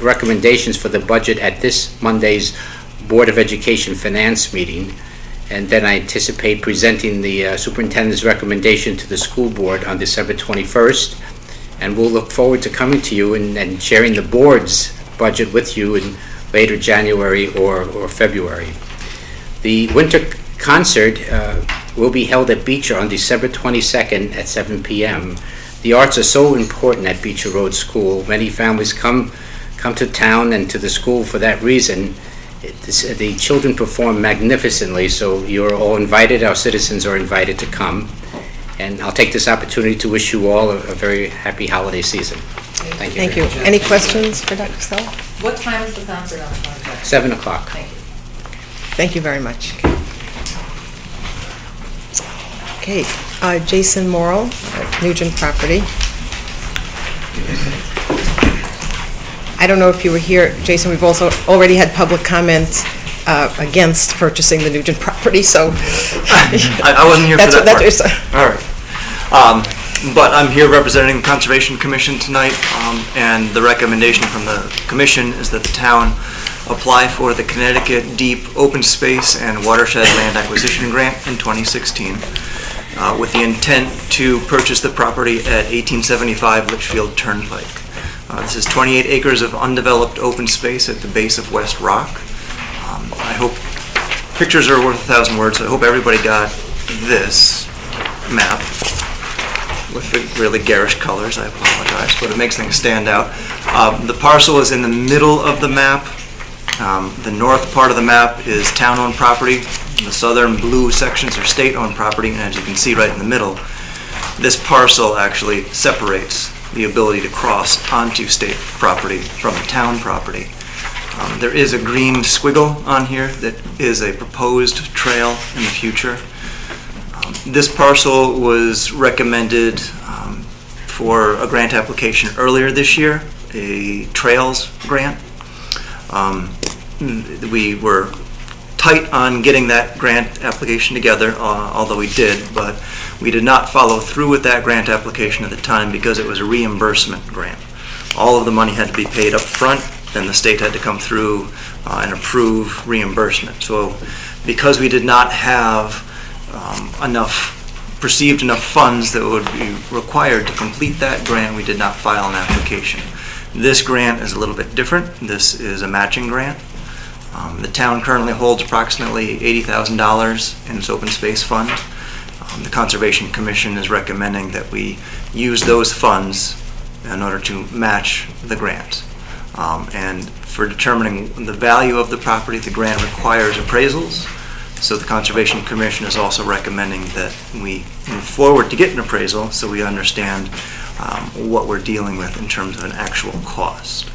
recommendations for the budget at this Monday's Board of Education Finance meeting, and then I anticipate presenting the superintendent's recommendation to the school board on December 21st, and we'll look forward to coming to you and sharing the board's budget with you in later January or February. The winter concert will be held at Beecher on December 22nd at 7 p.m. The arts are so important at Beecher Road School. Many families come to town and to the school for that reason. The children perform magnificently, so you're all invited. Our citizens are invited to come. And I'll take this opportunity to wish you all a very happy holiday season. Thank you. Thank you. Any questions for Dr. Stella? What time is the concert on the contract? 7 o'clock. Thank you. Thank you very much. Okay, Jason Morrill, Nugent property. I don't know if you were here, Jason, we've also already had public comments against purchasing the Nugent property, so. I wasn't here for that part. All right. But I'm here representing the Conservation Commission tonight, and the recommendation from the commission is that the town apply for the Connecticut Deep Open Space and Watershed Land Acquisition Grant in 2016 with the intent to purchase the property at 1875 Litchfield Turnpike. This is 28 acres of undeveloped open space at the base of West Rock. I hope, pictures are worth 1,000 words, so I hope everybody got this map with the really garish colors. I apologize, but it makes things stand out. The parcel is in the middle of the map. The north part of the map is town-owned property. The southern blue sections are state-owned property, and as you can see right in the middle, this parcel actually separates the ability to cross onto state property from the town property. There is a green squiggle on here that is a proposed trail in the future. This parcel was recommended for a grant application earlier this year, a trails grant. We were tight on getting that grant application together, although we did, but we did not follow through with that grant application at the time because it was a reimbursement grant. All of the money had to be paid up front, then the state had to come through and approve reimbursement. So because we did not have perceived enough funds that would be required to complete that grant, we did not file an application. This grant is a little bit different. This is a matching grant. The town currently holds approximately $80,000 in its open space fund. The Conservation Commission is recommending that we use those funds in order to match the grant. And for determining the value of the property, the grant requires appraisals. So the Conservation Commission is also recommending that we move forward to get an appraisal so we understand what we're dealing with in terms of an actual cost.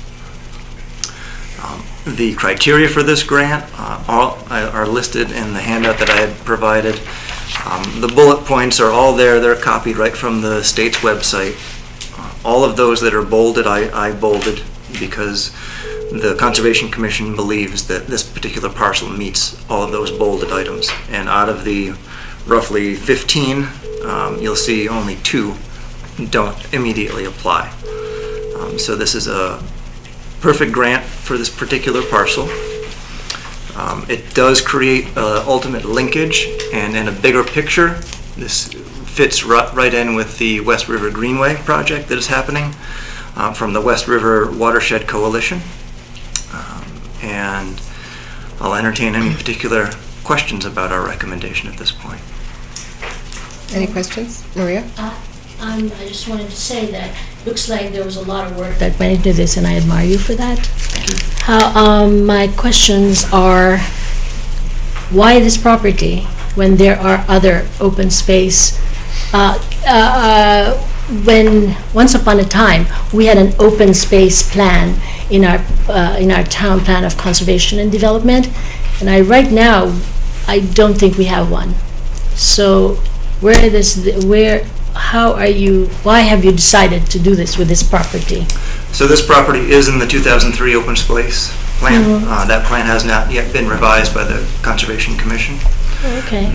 The criteria for this grant are listed in the handout that I had provided. The bullet points are all there. They're copied right from the state's website. All of those that are bolded, I bolded because the Conservation Commission believes that this particular parcel meets all of those bolded items. And out of the roughly 15, you'll see only 2 don't immediately apply. So this is a perfect grant for this particular parcel. It does create ultimate linkage, and in a bigger picture, this fits right in with the West River Greenway project that is happening from the West River Watershed Coalition. And I'll entertain any particular questions about our recommendation at this point. Any questions? Maria? I just wanted to say that looks like there was a lot of work that went into this, and I admire you for that. My questions are, why this property when there are other open space? When once upon a time we had an open space plan in our town plan of conservation and development, and right now I don't think we have one. So why have you decided to do this with this property? So this property is in the 2003 open space plan. Mhm. That plan has not yet been revised by the Conservation Commission. Okay.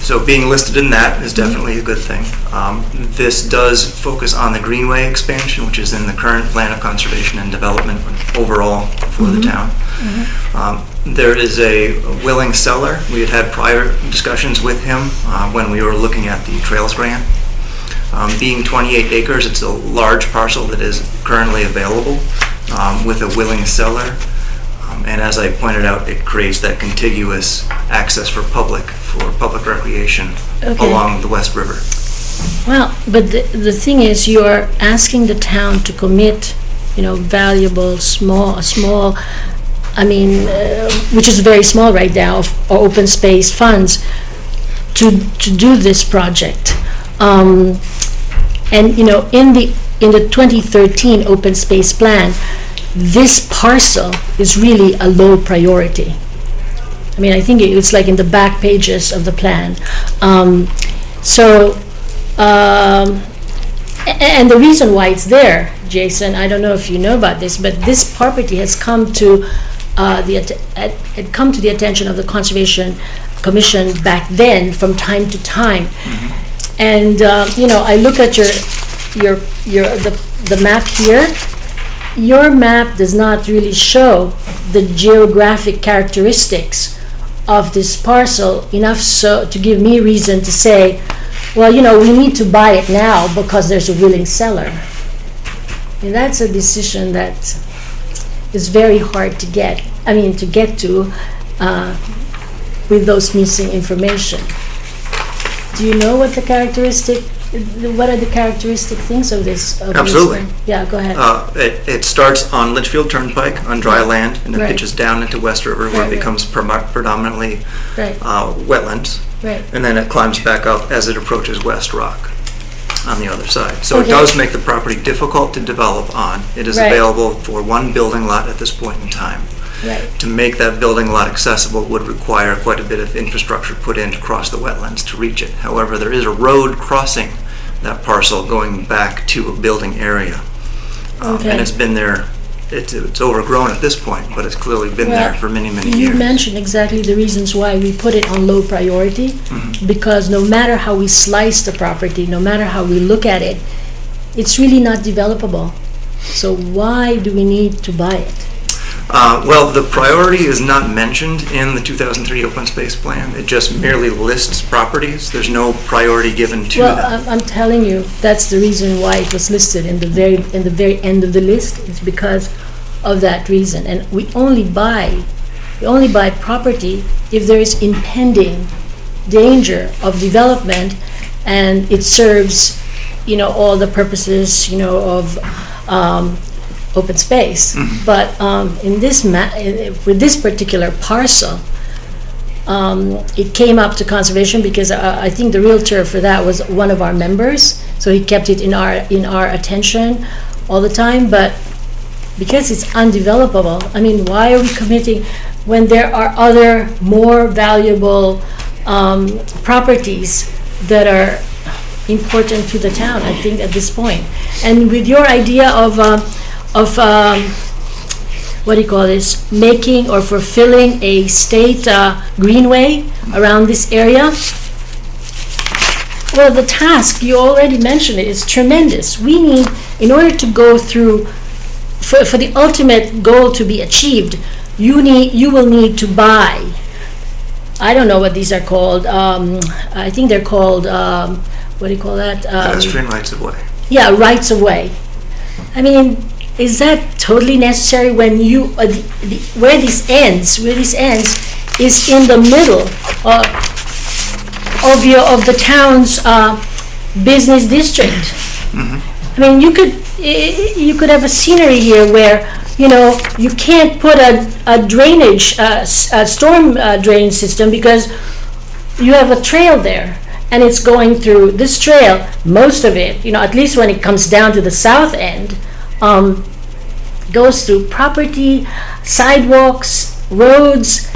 So being listed in that is definitely a good thing. This does focus on the Greenway expansion, which is in the current plan of conservation and development overall for the town. There is a willing seller. We had prior discussions with him when we were looking at the Trails Grant. Being 28 acres, it's a large parcel that is currently available with a willing seller. And as I pointed out, it creates that contiguous access for public recreation along the West River. Well, but the thing is, you are asking the town to commit, valuable, small, which is very small right now, of open space funds to do this project. And in the 2013 open space plan, this parcel is really a low priority. I think it's like in the back pages of the plan. And the reason why it's there, Jason, I don't know if you know about this, but this property has come to the attention of the Conservation Commission back then from time to time. And I look at the map here. Your map does not really show the geographic characteristics of this parcel enough so to give me reason to say, well, we need to buy it now because there's a willing seller. And that's a decision that is very hard to get to with those missing information. Do you know what are the characteristic things of this? Absolutely. Yeah, go ahead. It starts on Litchfield Turnpike on dry land, and it pitches down into West River where it becomes predominantly wetlands. Right. And then it climbs back up as it approaches West Rock on the other side. So it does make the property difficult to develop on. It is available for one building lot at this point in time. Right. To make that building lot accessible would require quite a bit of infrastructure put in to cross the wetlands to reach it. However, there is a road crossing that parcel going back to a building area. And it's been there, it's overgrown at this point, but it's clearly been there for many, many years. You mentioned exactly the reasons why we put it on low priority, because no matter how we slice the property, no matter how we look at it, it's really not developable. So why do we need to buy it? Well, the priority is not mentioned in the 2003 open space plan. It just merely lists properties. There's no priority given to them. Well, I'm telling you, that's the reason why it was listed in the very end of the list. It's because of that reason. And we only buy property if there is impending danger of development, and it serves, all the purposes, of open space. But in this with this particular parcel, it came up to conservation because I think the realtor for that was one of our members, so he kept it in our attention all the time. But because it's undevelopable, why are we committing when there are other more valuable properties that are important to the town, I think, at this point. And with your idea of what do you call this, making or fulfilling a state greenway around this area. Well, the task, you already mentioned it, is tremendous. We need, in order to go through, for the ultimate goal to be achieved, you will need to buy, I don't know what these are called, I think they're called, what do you call that? Pedestrian rights of way. Yeah, rights of way. I mean, is that totally necessary when you, where this ends is in the middle of the town's business district. I mean, you could have a scenery here where, you know, you can't put a drainage, a storm drain system because you have a trail there. And it's going through this trail, most of it, you know, at least when it comes down to the south end, goes through property, sidewalks, roads.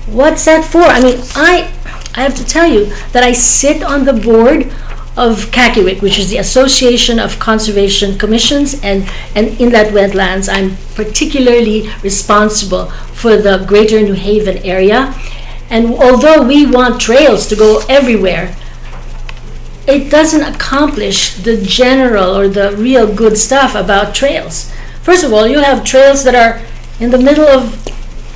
What's that for? I mean, I have to tell you that I sit on the board of CACUIC, which is the Association of Conservation Commissions and Inlet Wetlands. I'm particularly responsible for the Greater New Haven area. And although we want trails to go everywhere, it doesn't accomplish the general or the real good stuff about trails. First of all, you have trails that are in the middle of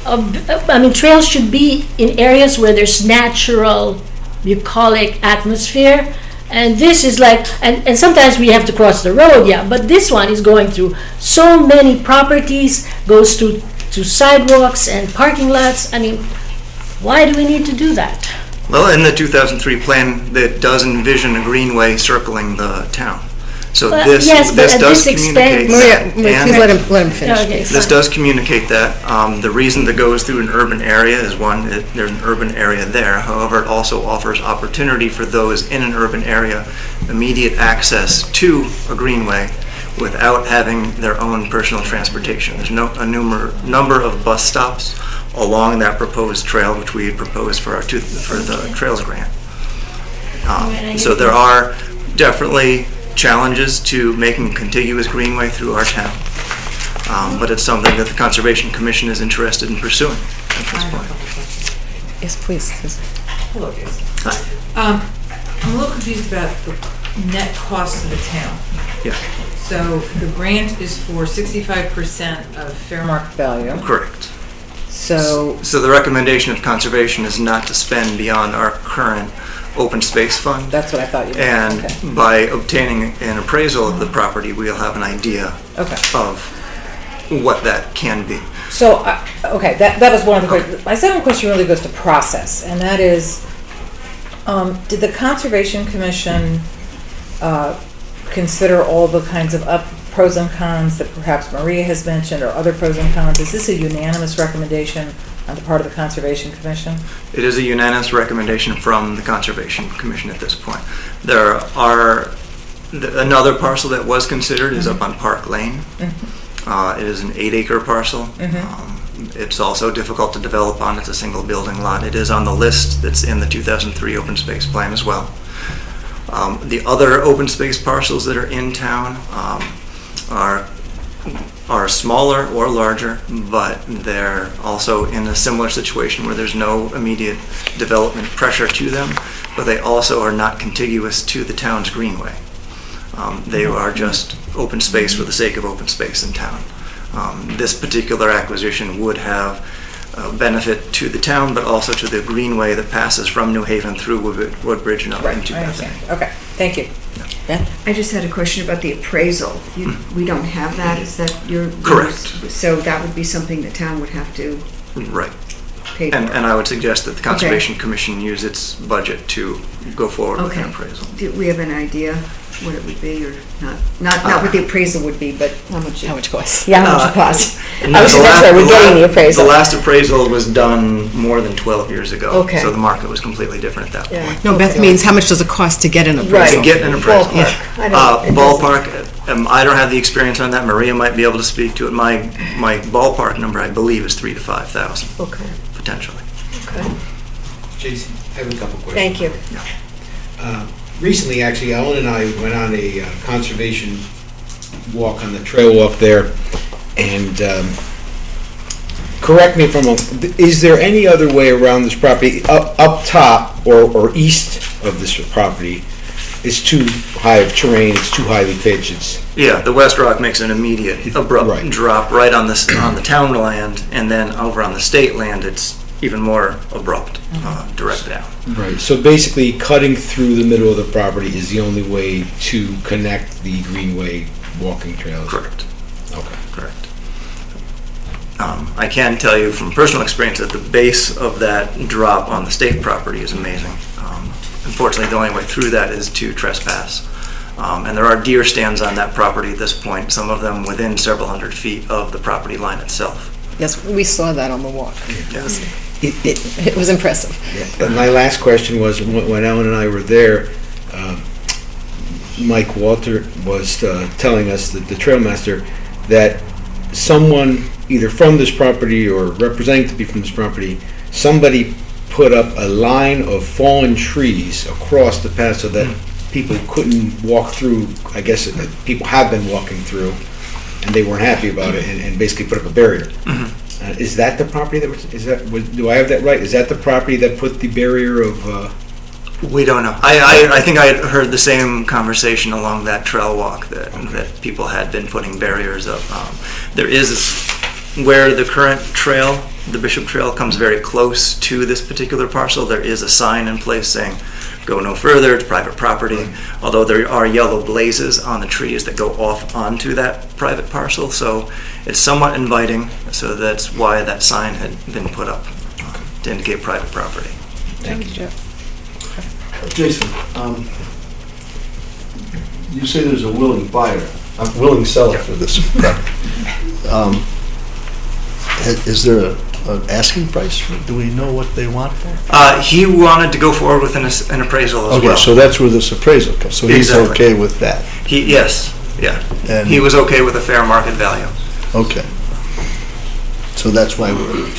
I mean, trails should be in areas where there's natural, bucolic atmosphere. And this is like, and sometimes we have to cross the road, yeah, but this one is going through so many properties, goes to sidewalks and parking lots. I mean, why do we need to do that? Well, in the 2003 plan, that does envision a greenway circling the town. So Well, this yes, but at does this communicate. expense- Maria, please let him finish. Okay, This fine. does communicate that. The reason that goes through an urban area is one, there's an urban area there. However, it also offers opportunity for those in an urban area immediate access to a greenway without having their own personal transportation. There's a number of bus stops along that proposed trail, which we had proposed for the Trails Grant. So there are definitely challenges to making a contiguous greenway through our town. But it's something that the Conservation Commission is interested in pursuing at this point. Yes, please. Hello, Jason. I'm a little confused about the net cost to the town. Yeah. So the grant is for 65% of fair market value. Correct. So the recommendation of conservation is not to spend beyond our current open space fund. That's what I thought you meant. And Okay. by obtaining an appraisal of the property, we'll have an idea of what that can be. So, okay, that was one of the questions. My second question really goes to process, and that is, did the Conservation Commission consider all the kinds of pros and cons that perhaps Maria has mentioned, or other pros and cons? Is this a unanimous recommendation on the part of the Conservation Commission? It is a unanimous recommendation from the Conservation Commission at this point. There are, another parcel that was considered is up on Park Lane. It is an 8-acre parcel. It's also difficult to develop on. It's a single building lot. It is on the list that's in the 2003 open space plan as well. The other open space parcels that are in town are smaller or larger, but they're also in a similar situation where there's no immediate development pressure to them, but they also are not contiguous to the town's greenway. They are just open space for the sake of open space in town. This particular acquisition would have benefit to the town, but also to the greenway that passes from New Haven through Woodbridge and up into Bethany. Okay, thank you. I just had a question about the appraisal. We don't have that, is that your? Correct. So that would be something the town would have to Right. pay for? And I would suggest that the Conservation Commission use its budget to go forward with an appraisal. Do we have an idea what it would be, or not? Not what the appraisal would be, but how much it costs. Yeah, how much it costs. Obviously, that's why we're getting the appraisal. The last appraisal was done more than 12 years ago. Okay. So the market was completely different at that point. No, Beth means how much does it cost to get an appraisal? To get an appraisal. Ballpark. Ballpark, I don't have the experience on that. Maria might be able to speak to it. My ballpark number, I believe, is $3,000 to $5,000. Okay. Potentially. Okay. Jason, I have a couple questions. Thank you. Recently, actually, Ellen and I went on a conservation walk on the trail walk there, and correct me if I'm wrong, is there any other way around this property, up top or east of this property? It's too high of terrain, it's too highly pitched, Yeah, the West Rock makes an immediate abrupt drop right on the town land, and then over on the state land, it's even more abrupt, direct down. Right, so basically cutting through the middle of the property is the only way to connect the greenway walking trails? Correct. Okay. Correct. I can tell you from personal experience that the base of that drop on the state property is amazing. Unfortunately, the only way through that is to trespass. And there are deer stands on that property at this point, some of them within several hundred feet of the property line itself. Yes, we saw that on the walk. Yes. It was impressive. And my last question was, when Ellen and I were there, Mike Walter was telling us, the trail master, that someone, either from this property or representing to be from this property, somebody put up a line of fallen trees across the path so that people couldn't walk through. I guess people have been walking through, and they weren't happy about it, and basically put up a barrier. Is that the property that do I have that right? Is that the property that put the barrier of? We don't know. I think I had heard the same conversation along that trail walk that people had been putting barriers up. There is, where the current trail, the Bishop Trail, comes very close to this particular parcel, there is a sign in place saying, go no further, it's private property, although there are yellow blazes on the trees that go off onto that private parcel, so it's somewhat inviting, so that's why that sign had been put up, to indicate private property. Thank you, Joe. Jason, you say there's a willing buyer, a willing seller for this property. Is there an asking price? Do we know what they want for? He wanted to go forward with an appraisal as well. Okay, so that's where this appraisal comes. So he's okay with that? Yes, yeah. And he was okay with a fair market value. Okay. So that's why we're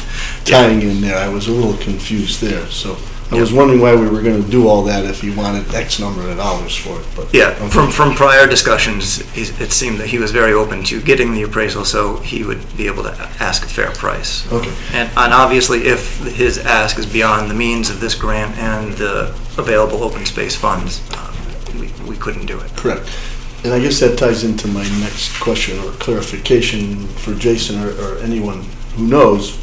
tying in there. I was a little confused there. So I was wondering why we were going to do all that if he wanted X number of dollars for it. But yeah, from prior discussions, it seemed that he was very open to getting the appraisal, so he would be able to ask a fair price. Okay. And obviously, if his ask is beyond the means of this grant and the available open space funds, we couldn't do it. Correct. And I guess that ties into my next question or clarification for Jason or anyone who knows.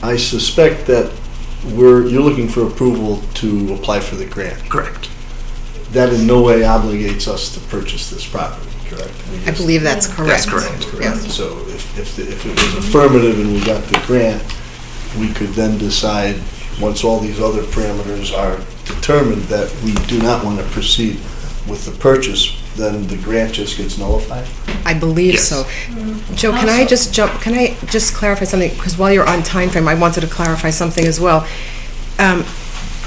I suspect that you're looking for approval to apply for the grant. Correct. That in no way obligates us to purchase this property, correct? I believe that's correct. That's correct. Correct. So if it was affirmative and we got the grant, we could then decide, once all these other parameters are determined, that we do not want to proceed with the purchase, then the grant just gets nullified? I believe so. Joe, can I just clarify something? Because while you're on time frame, I wanted to clarify something as well.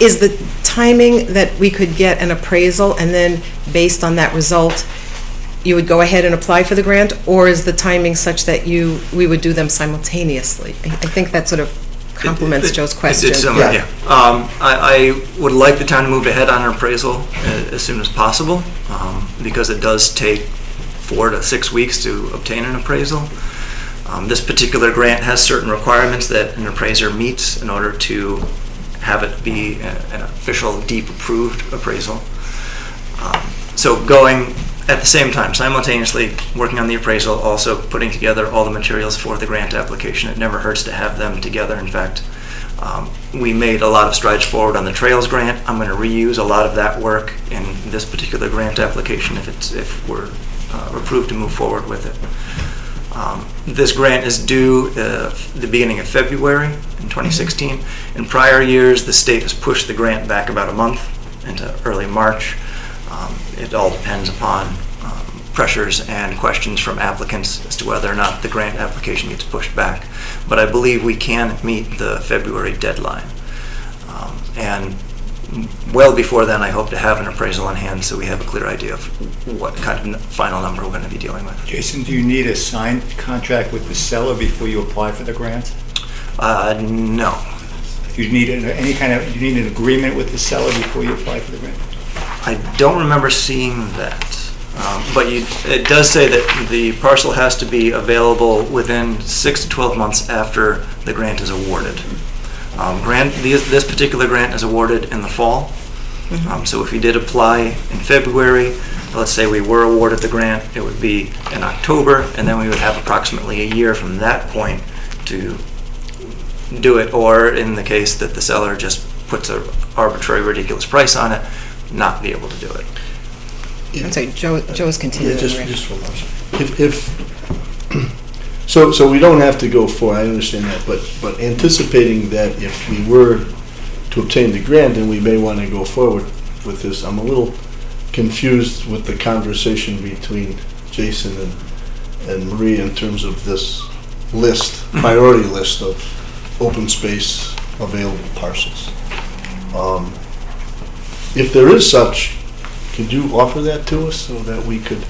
Is the timing that we could get an appraisal and then based on that result, you would go ahead and apply for the grant? Or is the timing such that we would do them simultaneously? I think that sort of complements Joe's question. It's similar, yeah. I would like the town to move ahead on an appraisal as soon as possible, because it does take 4 to 6 weeks to obtain an appraisal. This particular grant has certain requirements that an appraiser meets in order to have it be an official, deep approved appraisal. So going at the same time, simultaneously working on the appraisal, also putting together all the materials for the grant application. It never hurts to have them together. In fact, we made a lot of strides forward on the Trails grant. I'm going to reuse a lot of that work in this particular grant application if we're approved to move forward with it. This grant is due the beginning of February in 2016. In prior years, the state has pushed the grant back about a month into early March. It all depends upon pressures and questions from applicants as to whether or not the grant application gets pushed back. But I believe we can meet the February deadline. And well before then, I hope to have an appraisal in hand so we have a clear idea of what kind of final number we're going to be dealing with. Jason, do you need a signed contract with the seller before you apply for the grant? No. Do you need you need an agreement with the seller before you apply for the grant? I don't remember seeing that. But it does say that the parcel has to be available within 6 to 12 months after the grant is awarded. This particular grant is awarded in the fall. So if you did apply in February, let's say we were awarded the grant, it would be in October, and then we would have approximately a year from that point to do it, or in the case that the seller just puts an arbitrary, ridiculous price on it, not be able to do it. I'm sorry, Joe's continuing. Yeah, just one more. So we don't have to go for, I understand that, but anticipating that if we were to obtain the grant, then we may want to go forward with this. I'm a little confused with the conversation between Jason and Maria in terms of this list, priority list of open space available parcels. If there is such, could you offer that to us so that we could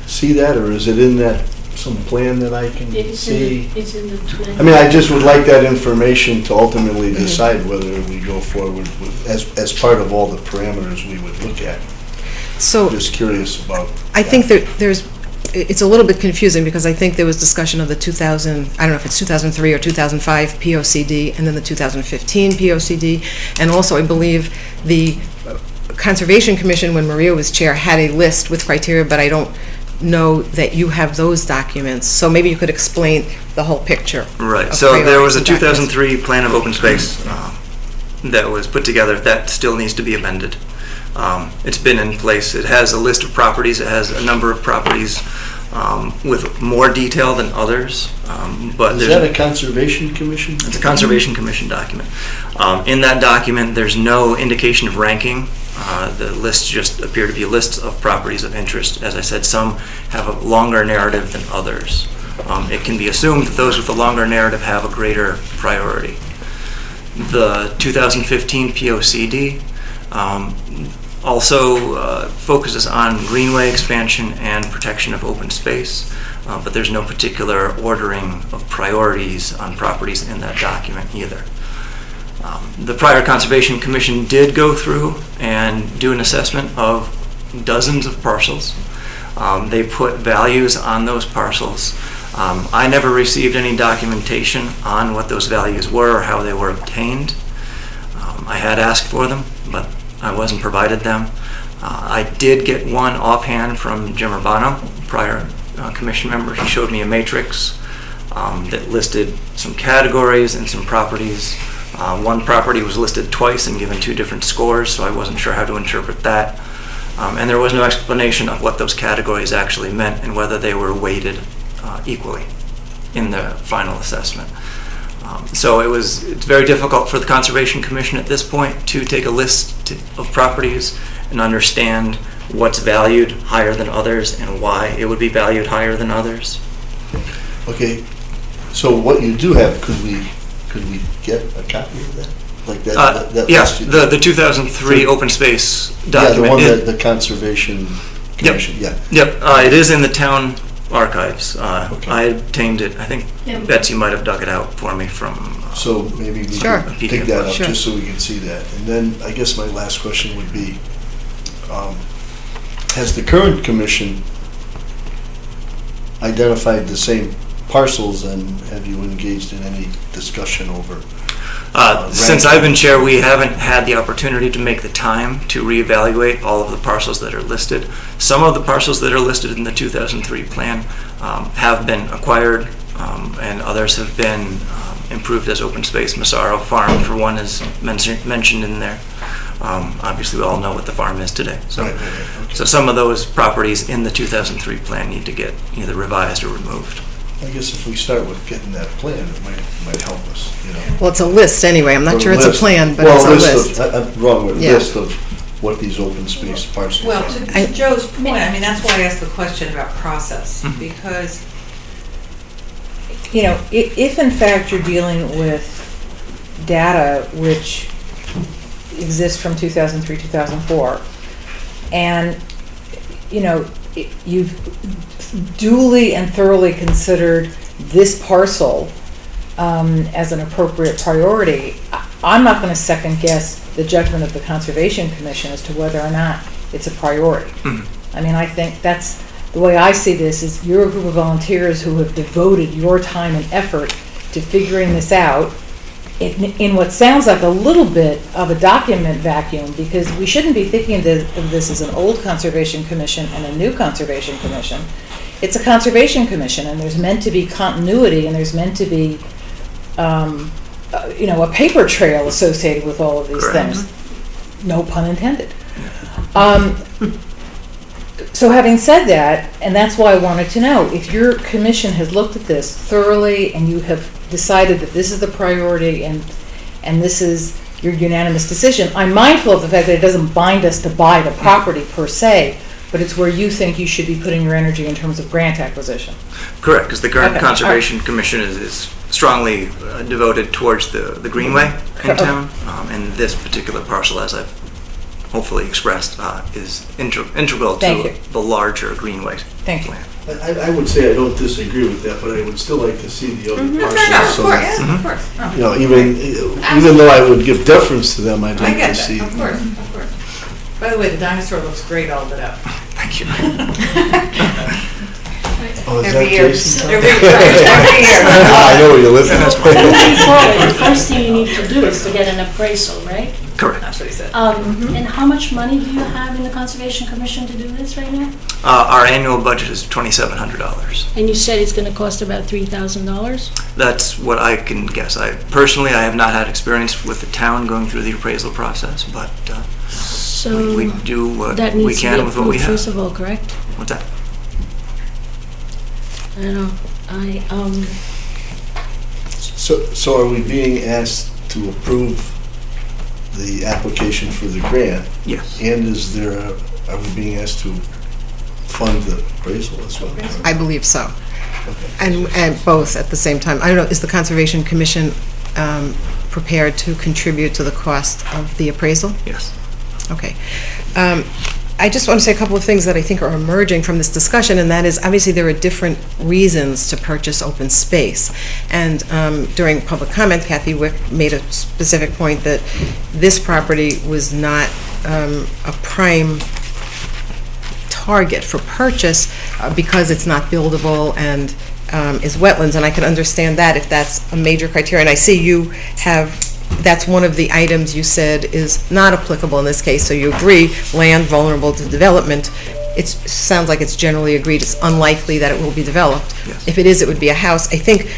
see that, or is it in that some plan that I can see? It's in the plan. I mean, I just would like that information to ultimately decide whether we go forward with, as part of all the parameters we would look at. So Just curious about. I think it's a little bit confusing because I think there was discussion of the 2000, I don't know if it's 2003 or 2005 POCD, and then the 2015 POCD, and also I believe the Conservation Commission, when Maria was chair, had a list with criteria, but I don't know that you have those documents. So maybe you could explain the whole picture. Right, so there was a 2003 plan of open space that was put together. That still needs to be amended. It's been in place. It has a list of properties. It has a number of properties with more detail than others. But Is that a Conservation Commission? It's a Conservation Commission document. In that document, there's no indication of ranking. The lists just appear to be lists of properties of interest. As I said, some have a longer narrative than others. It can be assumed that those with a longer narrative have a greater priority. The 2015 POCD also focuses on greenway expansion and protection of open space, but there's no particular ordering of priorities on properties in that document either. The prior Conservation Commission did go through and do an assessment of dozens of parcels. They put values on those parcels. I never received any documentation on what those values were or how they were obtained. I had asked for them, but I wasn't provided them. I did get one offhand from Jim Urbano, prior commission member. He showed me a matrix that listed some categories and some properties. One property was listed twice and given two different scores, so I wasn't sure how to interpret that. And there was no explanation of what those categories actually meant and whether they were weighted equally in the final assessment. So it's very difficult for the Conservation Commission at this point to take a list of properties and understand what's valued higher than others and why it would be valued higher than others. Okay, so what you do have, could we get a copy of that? Like that yeah, list you- the 2003 open space document. Yeah, the one that the Conservation Commission, Yep. It is in the town archives. I obtained it. I think Betsy might have dug it out for me from. So maybe we Sure. could dig that up Sure. just so we can see that. And then I guess my last question would be, has the current commission identified the same parcels, and have you engaged in any discussion over? Since I've been chair, we haven't had the opportunity to make the time to reevaluate all of the parcels that are listed. Some of the parcels that are listed in the 2003 plan have been acquired, and others have been improved as open space. Massaro Farm, for one, is mentioned in there. Obviously, we all know what the farm is today. So, Okay. so some of those properties in the 2003 plan need to get either revised or removed. I guess if we start with getting that plan, it might help us, you know. Well, it's a list anyway. I'm Or not sure it's a list. plan, but Well, it's a list. I'm wrong with Yeah. list of what these open space parcels Well, are. to Joe's point, I mean, that's why I asked the question about process, because, you know, if in fact you're dealing with data which exists from 2003, 2004, and, you know, you've duly and thoroughly considered this parcel as an appropriate priority, I'm not going to second guess the judgment of the Conservation Commission as to whether or not it's a priority. I mean, I think that's, the way I see this is you're a group of volunteers who have devoted your time and effort to figuring this out in what sounds like a little bit of a document vacuum, because we shouldn't be thinking of this as an old Conservation Commission and a new Conservation Commission. It's a Conservation Commission, and there's meant to be continuity, and there's meant to be, a paper trail associated with all of these things. No pun intended. So having said that, and that's why I wanted to know, if your commission has looked at this thoroughly and you have decided that this is the priority and this is your unanimous decision, I'm mindful of the fact that it doesn't bind us to buy the property per se, but it's where you think you should be putting your energy in terms of grant acquisition. Correct, because the current Okay. Conservation Commission is strongly devoted towards the greenway in town, and this particular parcel, as I've hopefully expressed, is integral Thank to you. the larger greenway. Thank you. I would say I don't disagree with that, but I would still like to see the other parcels. Of so course, that, of course. You know, even though I would give deference to them, I'd I like get to that, see. of course, of course. By the way, the dinosaur looks great all lit up. Thank you. Oh, is Every that year. Jason? Every year. I know where you live. Moving forward, the first thing you need to do is to get an appraisal, right? Correct. That's what he said. And how much money do you have in the Conservation Commission to do this right now? Our annual budget is $2,700. And you said it's gonna cost about $3,000? That's what I can guess. I have not had experience with the town going through the appraisal process, but So we do what that we needs to be can with what we approved have. first of all, correct? What's that? I don't know, So are we being asked to approve the application for the grant? Yes. And are we being asked to fund the appraisal as well? I believe so. And both at the same time. I don't know, is the Conservation Commission prepared to contribute to the cost of the appraisal? Yes. Okay. I just want to say a couple of things that I think are emerging from this discussion, and that is, obviously, there are different reasons to purchase open space. And during public comment, Kathy Wick made a specific point that this property was not a prime target for purchase because it's not buildable and is wetlands, and I can understand that if that's a major criteria. And I see you have, that's one of the items you said is not applicable in this case, so you agree, land vulnerable to development. It sounds like it's generally agreed it's unlikely that it will be developed. Yes. If it is, it would be a house. I think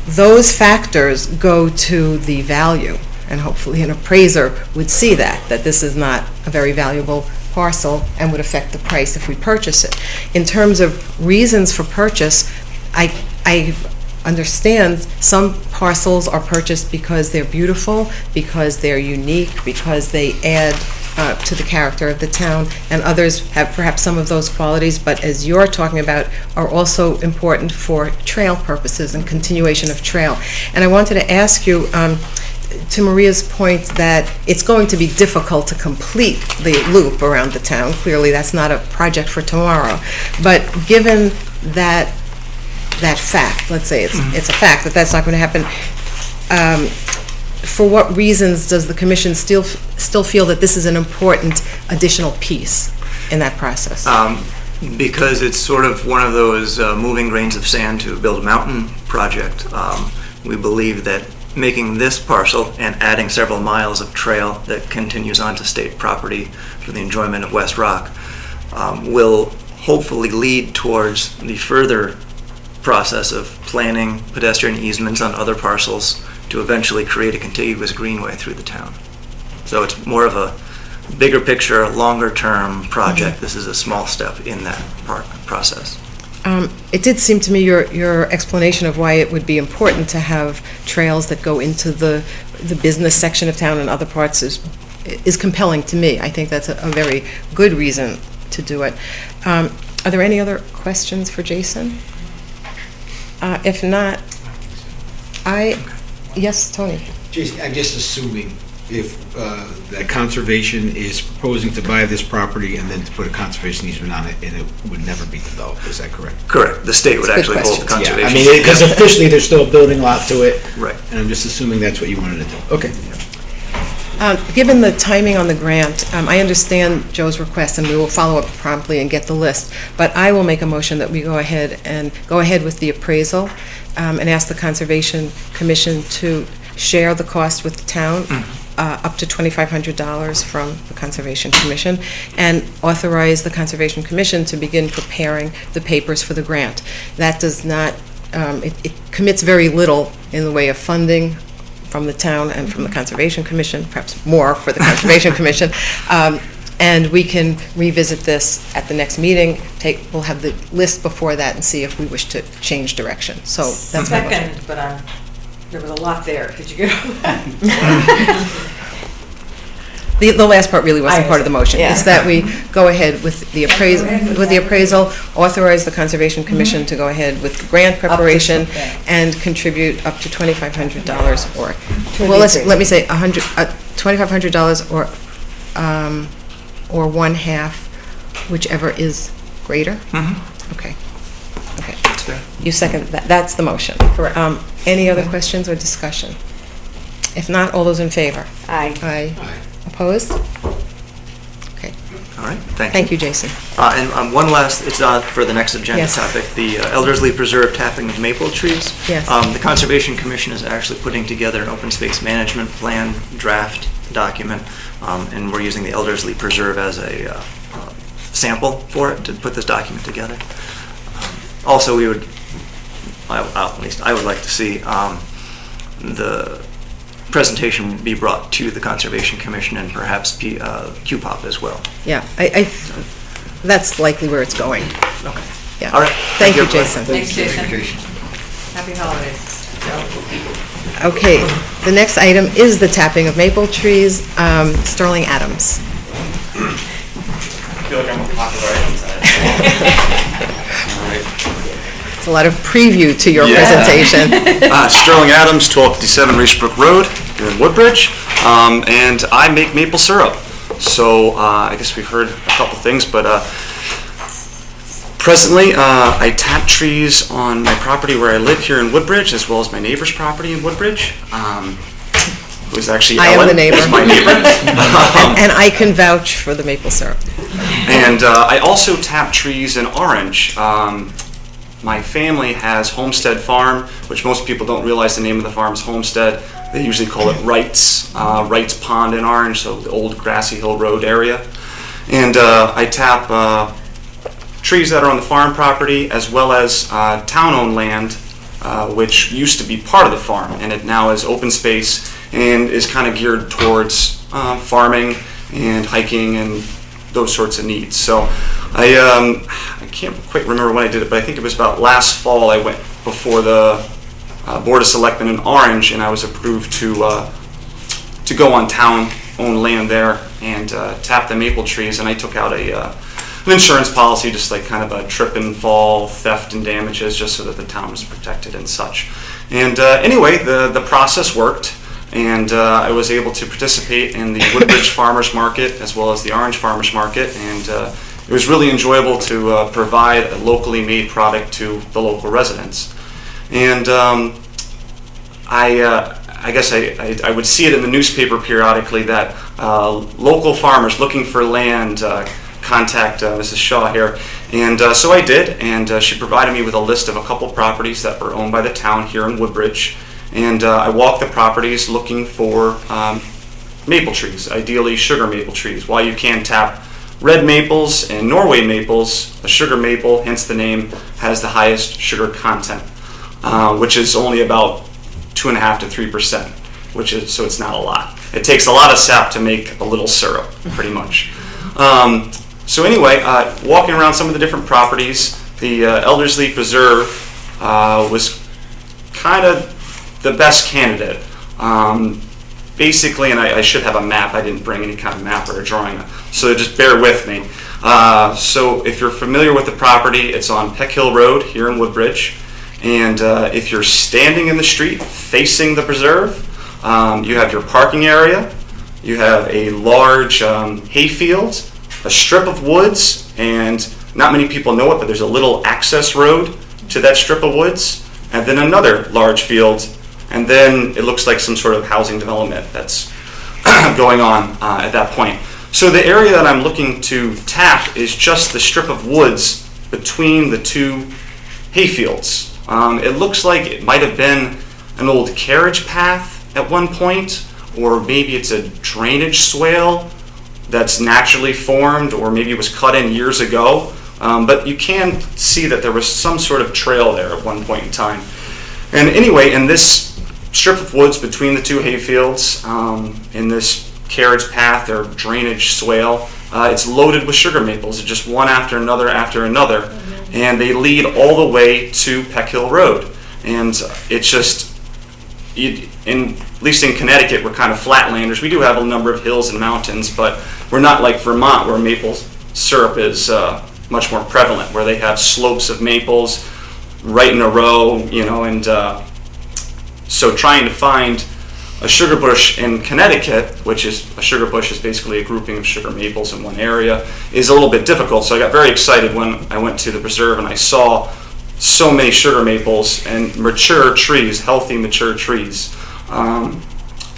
those factors go to the value, and hopefully an appraiser would see that this is not a very valuable parcel and would affect the price if we purchase it. In terms of reasons for purchase, I understand some parcels are purchased because they're beautiful, because they're unique, because they add to the character of the town, and others have perhaps some of those qualities, but as you're talking about, are also important for trail purposes and continuation of trail. And I wanted to ask you, to Maria's point that it's going to be difficult to complete the loop around the town. Clearly, that's not a project for tomorrow. But given that fact, let's say it's a fact that that's not going to happen, for what reasons does the commission still feel that this is an important additional piece in that process? Because it's sort of one of those moving grains of sand to build a mountain project. We believe that making this parcel and adding several miles of trail that continues onto state property for the enjoyment of West Rock will hopefully lead towards the further process of planning pedestrian easements on other parcels to eventually create a contiguous greenway through the town. So it's more of a bigger picture, longer term project. This is a small step in that process. It did seem to me your explanation of why it would be important to have trails that go into the business section of town and other parts is compelling to me. I think that's a very good reason to do it. Are there any other questions for Jason? If not, yes, Tony. Jason, I'm just assuming if that conservation is proposing to buy this property and then to put a conservation easement on it, and it would never be developed, is that correct? Correct. The state would actually hold the conservation. Yeah, I mean, because officially there's still a building lot to it. Right. And I'm just assuming that's what you wanted to do. Okay. Given the timing on the grant, I understand Joe's request, and we will follow up promptly and get the list, but I will make a motion that we go ahead with the appraisal and ask the Conservation Commission to share the cost with the town, up to $2,500 from the Conservation Commission, and authorize the Conservation Commission to begin preparing the papers for the grant. That does not, it commits very little in the way of funding from the town and from the Conservation Commission, perhaps more for the Conservation Commission. And we can revisit this at the next meeting. We'll have the list before that and see if we wish to change direction. So that's my motion. Second, but there was a lot there. Did you get all that? The last part really wasn't part of the motion. It's that we go ahead with the appraisal, authorize the Conservation Commission to go ahead with the grant preparation, and contribute up to $2,500 or, well, let me say $2,500 or one half, whichever is greater. Okay. That's fair. You second that. That's the motion. Correct. Any other questions or discussion? If not, all those in favor? Aye. Aye. Opposed? Okay. All right, thank you. Thank you, Jason. And one last, it's for the next agenda Yes. topic, the Elderslie Preserve tapping of maple trees. Yes. The Conservation Commission is actually putting together an open space management plan draft document, and we're using the Elderslie Preserve as a sample for it to put this document together. Also, we would, at least I would like to see the presentation be brought to the Conservation Commission and perhaps QPOP as well. Yeah, that's likely where it's going. Okay. Yeah. All right. Thank you, Jason. Thanks, Jason. Happy holidays. Okay, the next item is the tapping of maple trees. Sterling Adams. I feel like I'm a copyright inside. It's a lot of preview to your presentation. Sterling Adams, 1257 Reesbrook Road, here in Woodbridge, and I make maple syrup. So I guess we've heard a couple things, but presently I tap trees on my property where I live here in Woodbridge, as well as my neighbor's property in Woodbridge, who's actually I Ellen. am the neighbor. Is my neighbor. And I can vouch for the maple syrup. And I also tap trees in Orange. My family has Homestead Farm, which most people don't realize the name of the farm is Homestead. They usually call it Wright's Pond in Orange, so the old Grassy Hill Road area. And I tap trees that are on the farm property, as well as town-owned land, which used to be part of the farm, and it now is open space and is kind of geared towards farming and hiking and those sorts of needs. So I can't quite remember when I did it, but I think it was about last fall I went before the Board of Selectmen in Orange, and I was approved to go on town-owned land there and tap the maple trees, and I took out an insurance policy, just like kind of a trip and fall, theft and damages, just so that the town was protected and such. And anyway, the process worked, and I was able to participate in the Woodbridge Farmers Market as well as the Orange Farmers Market, and it was really enjoyable to provide a locally made product to the local residents. And I guess I would see it in the newspaper periodically that local farmers looking for land contact Mrs. Shaw here. And so I did, and she provided me with a list of a couple properties that were owned by the town here in Woodbridge. And I walked the properties looking for maple trees, ideally sugar maple trees. While you can tap red maples and Norway maples, a sugar maple, hence the name, has the highest sugar content, which is only about 2.5% to 3%, so it's not a lot. It takes a lot of sap to make a little syrup, pretty much. So anyway, walking around some of the different properties, the Elderslie Preserve was kind of the best candidate. Basically, and I should have a map, I didn't bring any kind of map or a drawing, so just bear with me. So if you're familiar with the property, it's on Peck Hill Road here in Woodbridge, and if you're standing in the street facing the preserve, you have your parking area, you have a large hayfield, a strip of woods, and not many people know it, but there's a little access road to that strip of woods, and then another large field, and then it looks like some sort of housing development that's going on at that point. So the area that I'm looking to tap is just the strip of woods between the two hayfields. It looks like it might have been an old carriage path at one point, or maybe it's a drainage swale that's naturally formed, or maybe it was cut in years ago. But you can see that there was some sort of trail there at one point in time. And anyway, in this strip of woods between the two hayfields, in this carriage path or drainage swale, it's loaded with sugar maples, just one after another, and they lead all the way to Peck Hill Road. And it's just, at least in Connecticut, we're kind of flatlanders. We do have a number of hills and mountains, but we're not like Vermont, where maple syrup is much more prevalent, where they have slopes of maples right in a row, and so trying to find a sugar bush in Connecticut, which is, a sugar bush is basically a grouping of sugar maples in one area, is a little bit difficult. So I got very excited when I went to the preserve and I saw so many sugar maples and mature trees, healthy mature trees,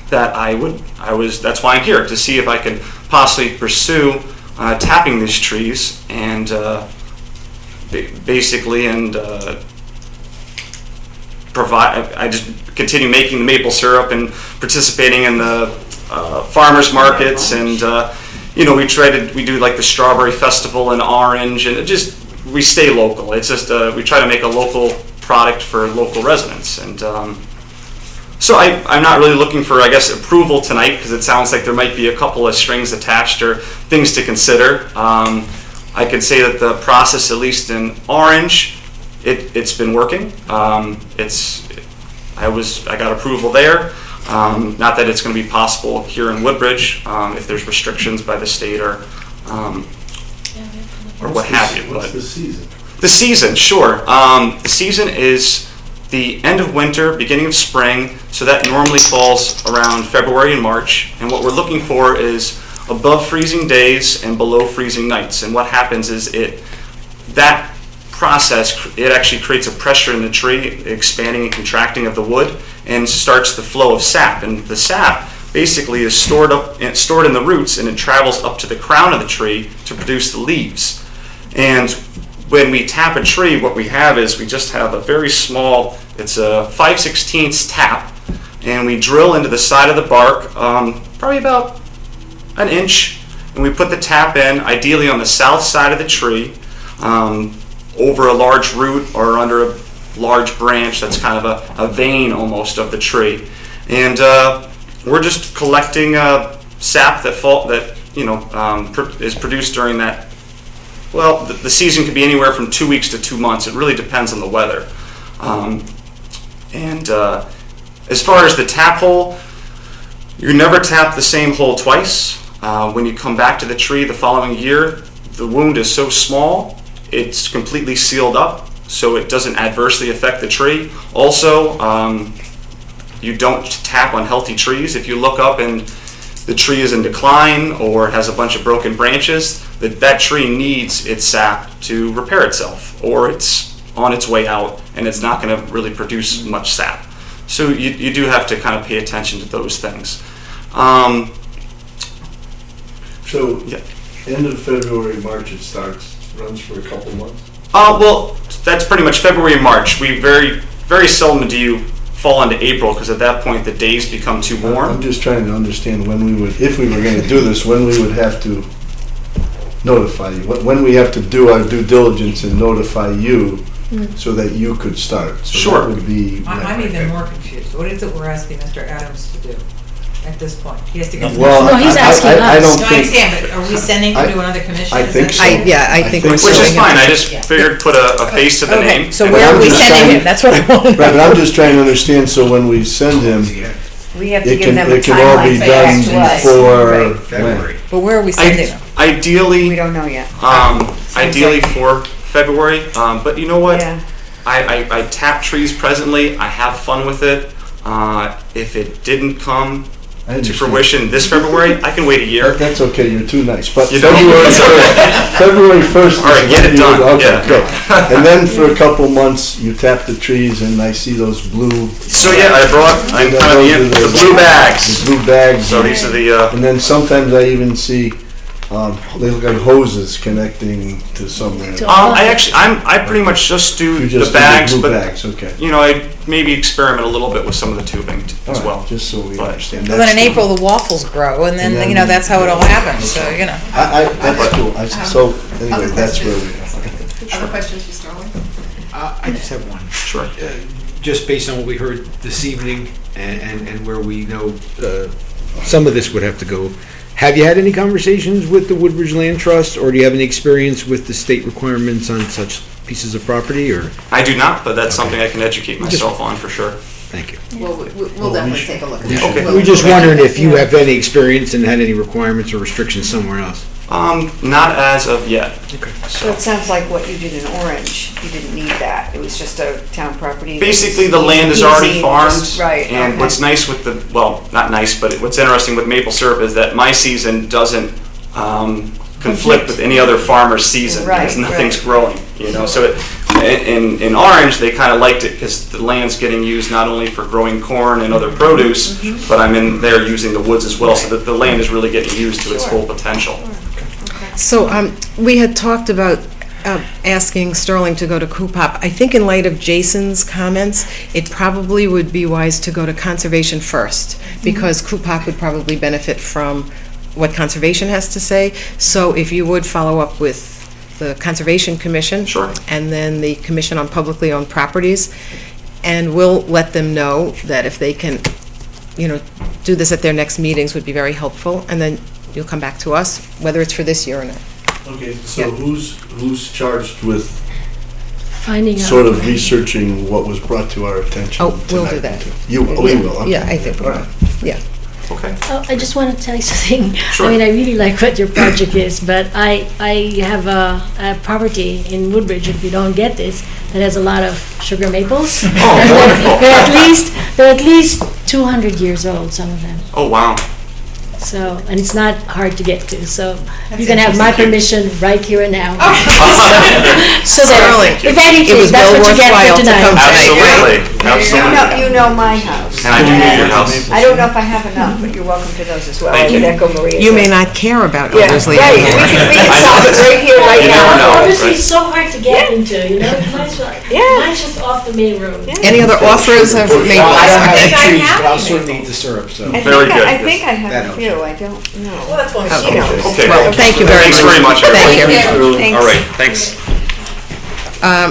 that's why I'm here, to see if I could possibly pursue tapping these trees and I just continue making the maple syrup and participating in the farmers markets, and we do like the strawberry festival in Orange, and we stay local. It's just we try to make a local product for local residents, and so I'm not really looking for, I guess, approval tonight, because it sounds like there might be a couple of strings attached or things to consider. I can say that the process, at least in Orange, it's been working. I got approval there. Not that it's going to be possible here in Woodbridge if there's restrictions by the state or what have you. What's the season? The season, sure. The season is the end of winter, beginning of spring, so that normally falls around February and March. And what we're looking for is above freezing days and below freezing nights. And what happens is that process, it actually creates a pressure in the tree, expanding and contracting of the wood, and starts the flow of sap. And the sap basically is stored in the roots, and it travels up to the crown of the tree to produce the leaves. And when we tap a tree, what we have is we just have a very small, it's a 5/16 tap, and we drill into the side of the bark, probably about an inch, and we put the tap in, ideally on the south side of the tree, over a large root or under a large branch that's kind of a vein almost of the tree. And we're just collecting sap that is produced during that. Well, the season could be anywhere from 2 weeks to 2 months. It really depends on the weather. As far as the tap hole, you never tap the same hole twice. When you come back to the tree the following year, the wound is so small, it's completely sealed up, so it doesn't adversely affect the tree. Also, you don't tap on healthy trees. If you look up and the tree is in decline or has a bunch of broken branches, that tree needs its sap to repair itself, or it's on its way out and it's not going to really produce much sap. So you do have to kind of pay attention to those things. So, end of February, March it starts, runs for a couple months? Well, that's pretty much February and March. We very, very seldom do you fall into April, because at that point the days become too warm. I'm just trying to understand when we would, if we were going to do this, when we would have to notify you, when we have to do our due diligence and notify you so that you could start. So Sure. That would be. I'm even more confused. What is it we're asking Mr. Adams to do at this point? He has to get. Well, No, he's asking us. I don't No, I think. understand, but are we sending him to another commission? I think so. I think we're Which sending is him. fine. I just figured put a face to the name. So And where I'm are we just sending trying- him? That's what I want to know. Right, but I'm just trying to understand, so when we send him, We have to it give can, them a it can all be timeline done for us. before. Right. February. But where are we sending him? Ideally, We don't know yet. ideally for February, but you know what? Yeah. I tap trees presently. I have fun with it. If it didn't come to fruition this February, I can wait a year. That's okay, you're too nice, but You don't? February 1st. All right, get it done, Okay, yeah. good. And then for a couple months, you tap the trees and I see those blue. So yeah, I'm kind of the blue bags. The blue bags. So these are the, And then sometimes I even see, they look like hoses connecting to somewhere. I pretty much just do You just the do the bags, blue but, bags, okay. you know, I maybe experiment a little bit with some of the tubing as well. Just so we understand. Well, then in April, the waffles grow, and then, you know, that's how it all happens, so, you know. That's cool. So, anyway, that's where we are. Other questions for Sterling? I just have one. Sure. Just based on what we heard this evening and where we know some of this would have to go, have you had any conversations with the Woodbridge Land Trust, or do you have any experience with the state requirements on such pieces of property, or? I do not, but that's something I can educate myself on for sure. Thank you. Well, we'll definitely take a look at that. Okay. We're just wondering if you have any experience and had any requirements or restrictions somewhere else. Not as of yet. Okay. So it sounds like what you did in Orange, you didn't need that. It was just a town property. Basically, the land is already Easy, farmed. just- Right. And okay. what's nice with the, well, not nice, but what's interesting with maple syrup is that my season doesn't conflict with any other farmer's season, because Right, nothing's right. growing, you know, so in Orange, they kind of liked it because the land's getting used not only for growing corn and other produce, but I'm in there using the woods as well, so that the land is really getting used to its full potential. So we had talked about asking Sterling to go to Coopop. I think in light of Jason's comments, it probably would be wise to go to Conservation first, because Coopop would probably benefit from what Conservation has to say. So if you would follow up with the Conservation Commission. Sure. And then the Commission on Publicly Owned Properties, and we'll let them know that if they can, you know, do this at their next meetings would be very helpful, and then you'll come back to us, whether it's for this year or not. Okay, so Yeah. who's charged with Finding out. sort of researching what was brought to our attention Oh, we'll do tonight? that. We will, okay. Yeah, I think we All will. right. Yeah. Okay. Oh, I just want to tell you something. Sure. I mean, I really like what your project is, but I have a property in Woodbridge, if you don't get this, that has a lot of sugar maples. Oh, wonderful. They're at least 200 years old, some of them. Oh, wow. So, and it's not hard to get to, so you can have my permission right here and now. So Sterling, there, if anything, it was that's well what you get worthwhile for to tonight. come Absolutely, absolutely. You know my house. And I do know your house. I don't know if I have enough, but you're welcome to those as well. Thank I would you. echo Maria. You may not care about Yeah, Elderslie. right, we can solve it right here, right You never now. know. Obviously, it's so hard to get into, you know, mine's just off the main road. Any other offers of Well, I don't have maples? the trees, but I'll certainly eat the syrup, so. Very good. I think I That have a helps. few, I don't know. Well, that's one. Okay. Well, thank you very Thanks very much, Thank everybody. you. All right, thanks.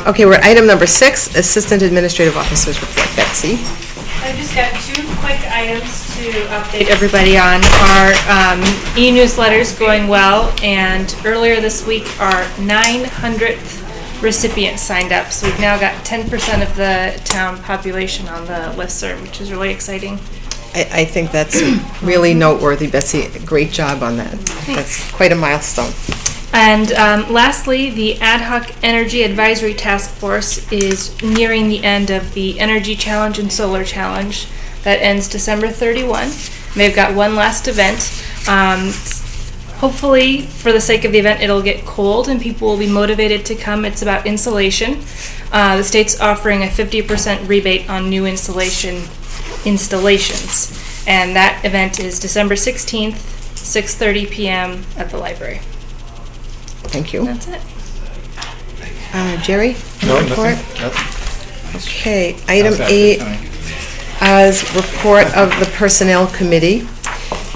Okay, we're at item number 6, Assistant Administrative Officer's Report. Betsy? I've just got 2 quick items to update everybody on. Our e-newsletter's going well, and earlier this week, our 900th recipient signed up. So we've now got 10% of the town population on the listserv, which is really exciting. I think that's really noteworthy, Betsy. Great job on that. That's quite a milestone. And lastly, the Ad Hoc Energy Advisory Task Force is nearing the end of the Energy Challenge and Solar Challenge. That ends December 31. They've got one last event. Hopefully, for the sake of the event, it'll get cold and people will be motivated to come. It's about insulation. The state's offering a 50% rebate on new installations. And that event is December 16th, 6:30 p.m. at the library. Thank you. That's it. Jerry? No, Report? nothing. Okay, item How's that 8 tonight? is report of the Personnel Committee.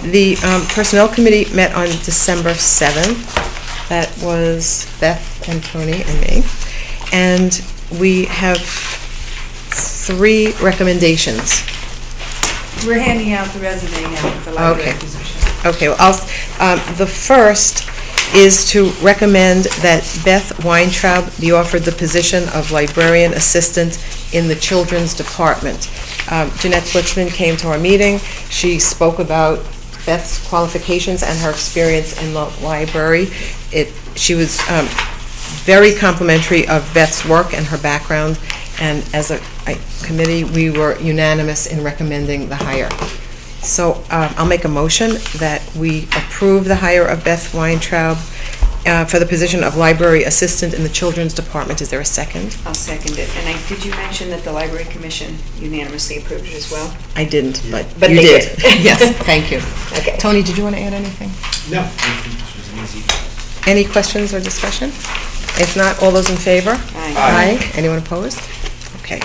The Personnel Committee met on December 7th. That was Beth and Tony and me. And we have 3 recommendations. We're handing out the resume now for the library Okay. position. Okay, well, the first is to recommend that Beth Weintraub be offered the position of librarian assistant in the children's department. Jeanette Blitzman came to our meeting. She spoke about Beth's qualifications and her experience in the library. She was very complimentary of Beth's work and her background, and as a committee, we were unanimous in recommending the hire. So I'll make a motion that we approve the hire of Beth Weintraub for the position of library assistant in the children's department. Is there a second? I'll second it. And did you mention that the library commission unanimously approved it as well? I didn't, but But you they did. did. Yes, thank you. Okay. Tony, did you want to add anything? No, I think this was an easy. Any questions or discussion? If not, all those in favor? Aye. Anyone opposed? Okay.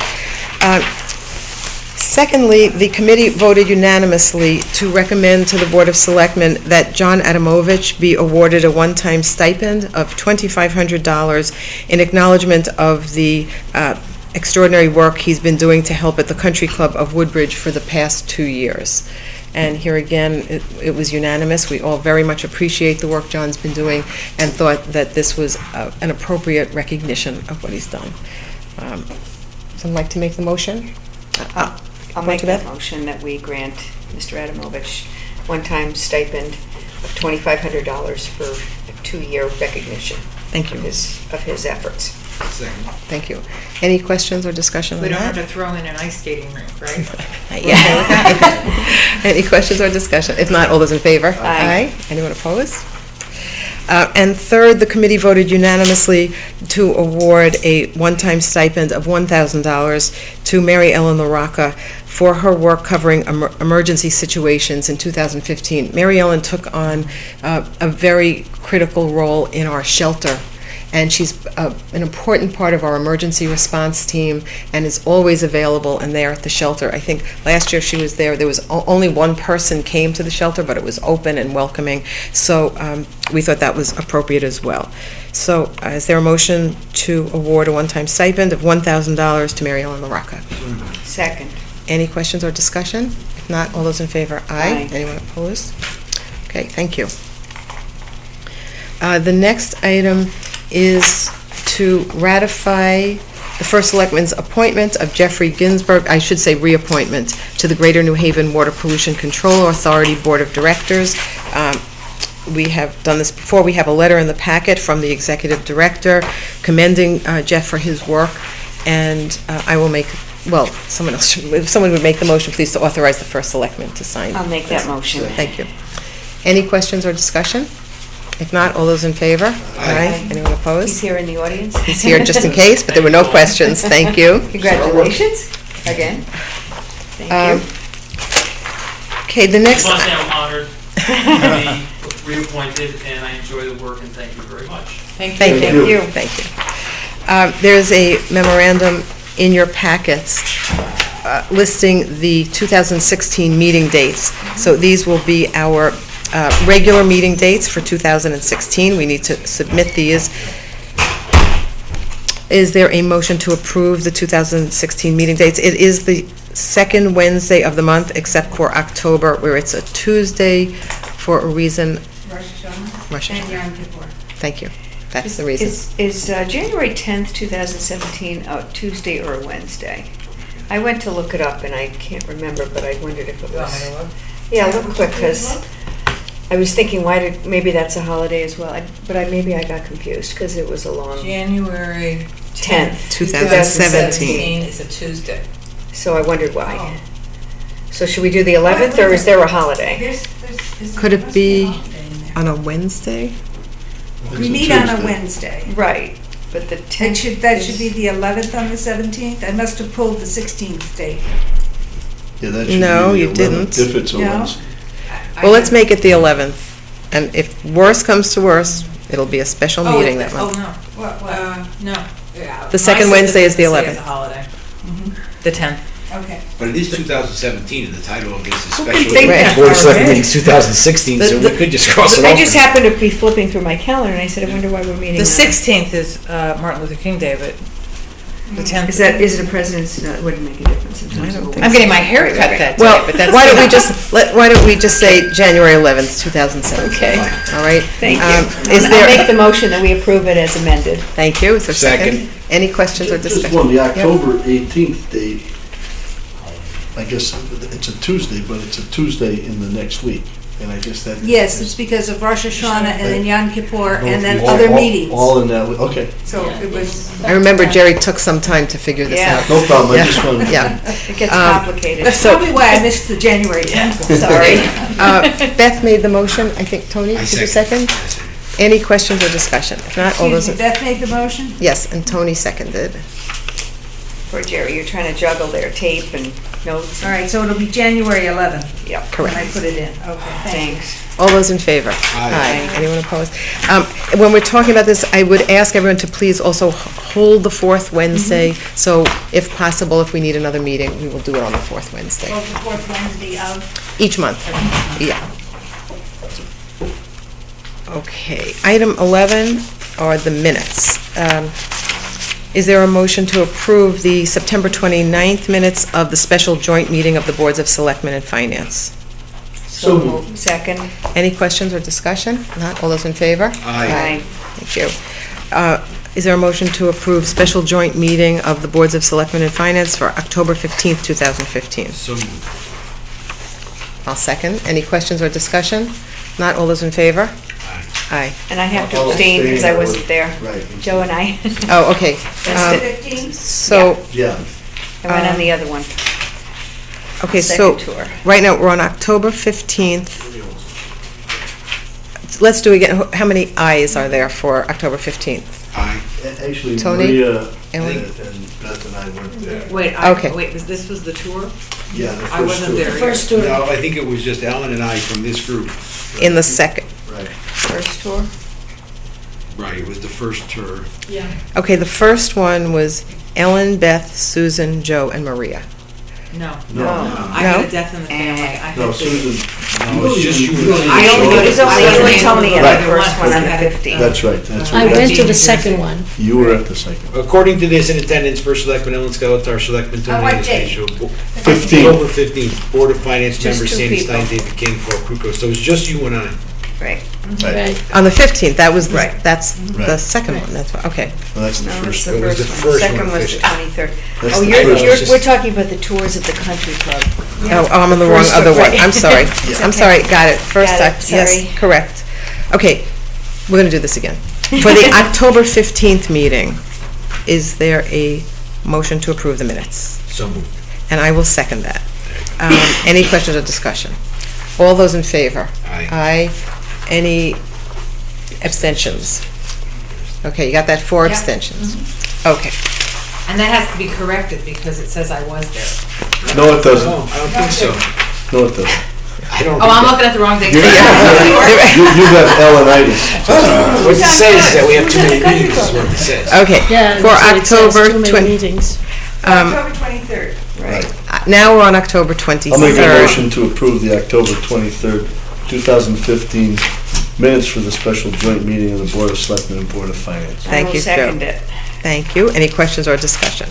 Secondly, the committee voted unanimously to recommend to the Board of Selectmen that John Adamovich be awarded a one-time stipend of $2,500 in acknowledgement of the extraordinary work he's been doing to help at the Country Club of Woodbridge for the past 2 years. And here again, it was unanimous. We all very much appreciate the work John's been doing and thought that this was an appropriate recognition of what he's done. Someone like to make the motion? I'll make that motion that we grant Mr. Adamovich one-time stipend of $2,500 for a 2-year recognition. Thank you. Of his efforts. Second. Thank you. Any questions or discussion on We that? don't have to throw in an ice skating rink, right? Yeah. Any questions or discussion? If not, all those in favor? Aye. Anyone opposed? And third, the committee voted unanimously to award a one-time stipend of $1,000 to Mary Ellen LaRocca for her work covering emergency situations in 2015. Mary Ellen took on a very critical role in our shelter, and she's an important part of our emergency response team and is always available and there at the shelter. I think last year she was there was only one person came to the shelter, but it was open and welcoming, so we thought that was appropriate as well. So is there a motion to award a one-time stipend of $1,000 to Mary Ellen LaRocca? Second. Any questions or discussion? If not, all those in favor? Aye. Anyone opposed? Okay, thank you. The next item is to ratify the First Selectman's appointment of Jeffrey Ginsburg, I should say reappointment, to the Greater New Haven Water Pollution Control Authority Board of Directors. We have done this before. We have a letter in the packet from the Executive Director commending Jeff for his work, and I will make, well, someone else, if someone would make the motion, please, to authorize the First Selectman to sign. I'll make that motion. Thank you. Any questions or discussion? If not, all those in favor? Aye. Anyone opposed? He's here in the audience. He's here just in case, but there were no questions. Thank you. Congratulations, again. Thank you. Okay, the next... I just want to say I'm honored to be reappointed, and I enjoy the work, and thank you very much. Thank you. Thank you. There's a memorandum in your packets listing the 2016 meeting dates. So these will be our regular meeting dates for 2016. We need to submit these. Is there a motion to approve the 2016 meeting dates? It is the second Wednesday of the month, except for October, where it's a Tuesday for a reason. Rosh Hashanah. Thank you. That's the reason. Is January 10th, 2017 a Tuesday or a Wednesday? I went to look it up and I can't remember, but I wondered if it was. Yeah, look quick, because I was thinking, maybe that's a holiday as well, maybe I got confused, because it was a long. January 10th, 2017 is a Tuesday. So I wondered why. So should we do the 11th, or is there a holiday? Could it be on a Wednesday? We meet on a Wednesday. Right, but the 10th. That should be the 11th on the 17th? I must have pulled the 16th date. Yeah, that should No, be you the 11th, didn't. if it's a No? Wednesday. Well, let's make it the 11th. And if worse comes to worse, it'll be a special meeting that month. no. No. The second Wednesday is the 11th. It's a holiday. The 10th. Okay. But it is 2017, and the title of this is Who special. can think that Board of far Selectmen ahead? meeting's 2016, so we could just cross it off. I just happened to be flipping through my calendar, and I said, I wonder why we're meeting The on. 16th is Martin Luther King Day, but the 10th. Is it a president's, it wouldn't make a difference in terms of. I'm getting my hair cut that day, Well, but that's. why don't we just say January 11th, 2017? Okay. All right? Thank you. Is I'll there... make the motion that we approve it as amended. Thank you. Is there a second? Any questions or discussion? Just one, the Yep. October 18th date, I guess it's a Tuesday, but it's a Tuesday in the next week. and I just had. Yes, it's because of Rosh Hashanah and then Yom Kippur and then All- other all- meetings. All in that, okay. So it was. I remember Jerry took some time to figure this Yeah. out. No problem, I Yeah. just wanted. Yeah. It gets Um, complicated. That's probably why I missed the January 10th one. Sorry. Beth made the motion, I think. Tony, did you second? Any questions or discussion? If not, all those, Excuse me, Beth made the motion? yes, and Tony seconded. Poor Jerry, you're trying to juggle their tape and notes. All right, so it'll be January 11th. Yep. Correct. When I put it in. Okay, thanks. Thanks. All those in favor? Aye. Anyone opposed? When we're talking about this, I would ask everyone to please also hold the fourth Wednesday, so if possible, if we need another meeting, we will do it on the fourth Wednesday. Well, the fourth Wednesday of. Each month, yeah. Okay, item 11 are the minutes. Is there a motion to approve the September 29th minutes of the special joint meeting of the Boards of Selectmen and Finance? So moved. Second. Any questions or discussion? Not, all those in favor? Aye. Thank you. Is there a motion to approve special joint meeting of the Boards of Selectmen and Finance for October 15th, 2015? So moved. I'll second. Any questions or discussion? Not, all those in favor? Aye. And I have to I'll abstain because I abstain. wasn't there. Right. Joe and I. Oh, okay. That's it. 15? So, Yeah. I went on the other one. okay, so, Second tour. right now, we're on October 15th. Let's do again, how many ayes are there for October 15th? Aye. Actually, Tony? Maria and Ellen? Beth and I weren't there. Wait, Okay. this was the tour? Yeah, the I wasn't two. there. The first tour. No, I think it was just Ellen and I from this group. In the second. Right. First tour? Right, it was the first tour. Okay, the first one was Ellen, Beth, Susan, Joe, and Maria. No. No. I had a death in the family. I had No, to- Susan. No, it's just you. I only, it was only you and Tony at Right. the first one on the Okay. 15th. That's right, that's I right. went to the second one. You were at the second. According to this, in attendance, First Selectman Ellen Skeletor, Selectman Tony what date? Anastasio. 15. October 15th, Board of Finance Just members two Sandy people. Stein, David King, Paul Kruko. So it's just you and I. Right. Right. On the 15th, that was, Right. that's the Right. second one, that's, okay. Well, that's the No, that's first the one. It was first the one. first Second one was the officially. 23rd. That's Oh, the you're, first. we're talking about the tours of the country club. Oh, I'm on the wrong First other one, one, right. I'm sorry. It's I'm okay. sorry, got it. First, Got it, yes, sorry. correct. Okay, we're going to do this again. For the October 15th meeting, is there a motion to approve the minutes? So moved. And I will second that. Any questions or discussion? All those in favor? Aye. Aye. Any abstentions? Okay, you got that, 4 Yeah. abstentions. Okay. And that has to be corrected because it says I was there. No, it doesn't. No, I don't think so. No, it doesn't. I don't. Oh, I'm looking at the wrong thing. You have Ellenitis. What it says is that we have too many meetings, is what it says. Okay, Yeah, for that's what it says, October too many 20, meetings. October 23rd. Right. now we're on October 23rd. I'll make a motion to approve the October 23rd, 2015 minutes for the special joint meeting of the Board of Selectmen and Board of Finance. Thank you, Joe. I will second it. Thank you. Any questions or discussion?